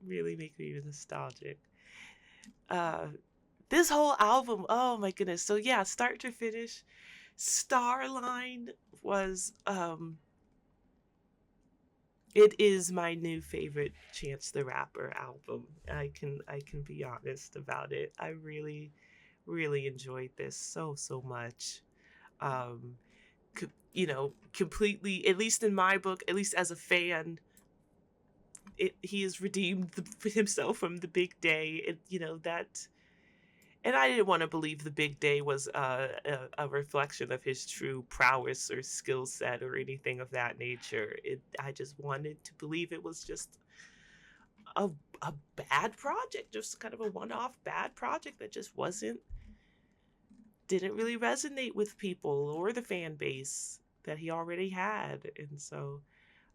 Really make me nostalgic. Uh this whole album, oh my goodness. So yeah, start to finish, Starline was it is my new favorite Chance the Rapper album. I can be honest about it. I really really enjoyed this so much. Um you know, completely, at least in my book, at least as a fan, he has redeemed himself from the big day. You know that, and I didn't want to believe the big day was a reflection of his true prowess or skill set or anything of that nature. I just wanted to believe it was just a, a bad project, just kind of a one-off bad project that just didn't really resonate with people or the fan base that he already had. And so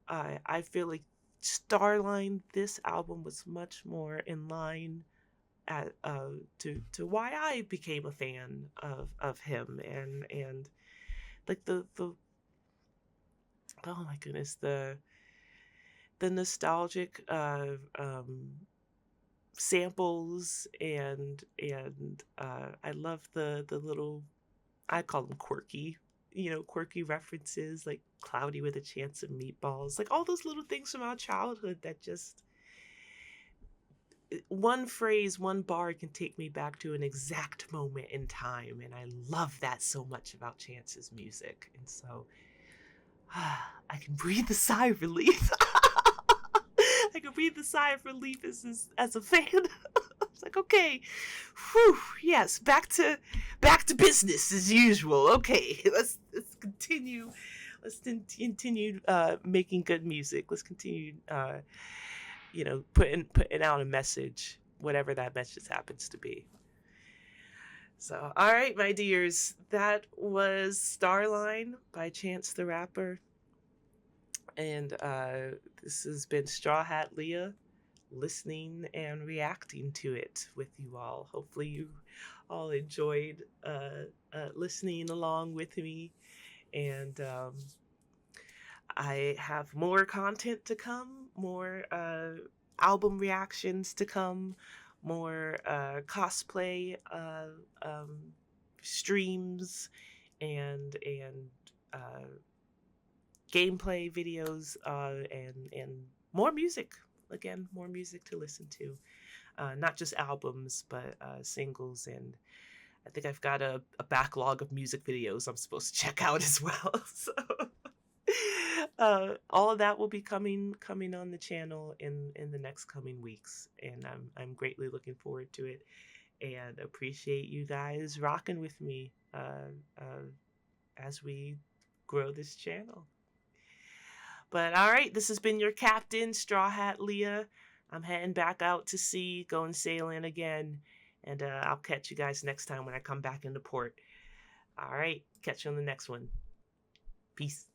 I feel like Starline, this album was much more in line at to why I became a fan of him. And like the oh my goodness, the nostalgic samples and I love the little, I call them quirky, you know, quirky references like Cloudy with a Chance of Meatballs, like all those little things from our childhood that just one phrase, one bar can take me back to an exact moment in time, and I love that so much about Chance's music. And so I can breathe a sigh of relief. I can breathe a sigh of relief as a fan. It's like, okay, whew, yes, back to business as usual. Okay, let's continue. Let's continue making good music. Let's continue, putting out a message, whatever that message happens to be. So, all right, my dears, that was Starline by Chance the Rapper. And this has been Straw Hat Leah, listening and reacting to it with you all. Hopefully you all enjoyed listening along with me. And I have more content to come, more album reactions to come, more cosplay streams and gameplay videos and more music. Again, more music to listen to. Not just albums, but singles. And I think I've got a backlog of music videos I'm supposed to check out as well. So all of that will be coming on the channel in the next coming weeks. And I'm greatly looking forward to it. And appreciate you guys rocking with me as we grow this channel. But all right, this has been your captain, Straw Hat Leah. I'm heading back out to sea, going sailing again. And I'll catch you guys next time when I come back into port. All right, catch you on the next one. Peace.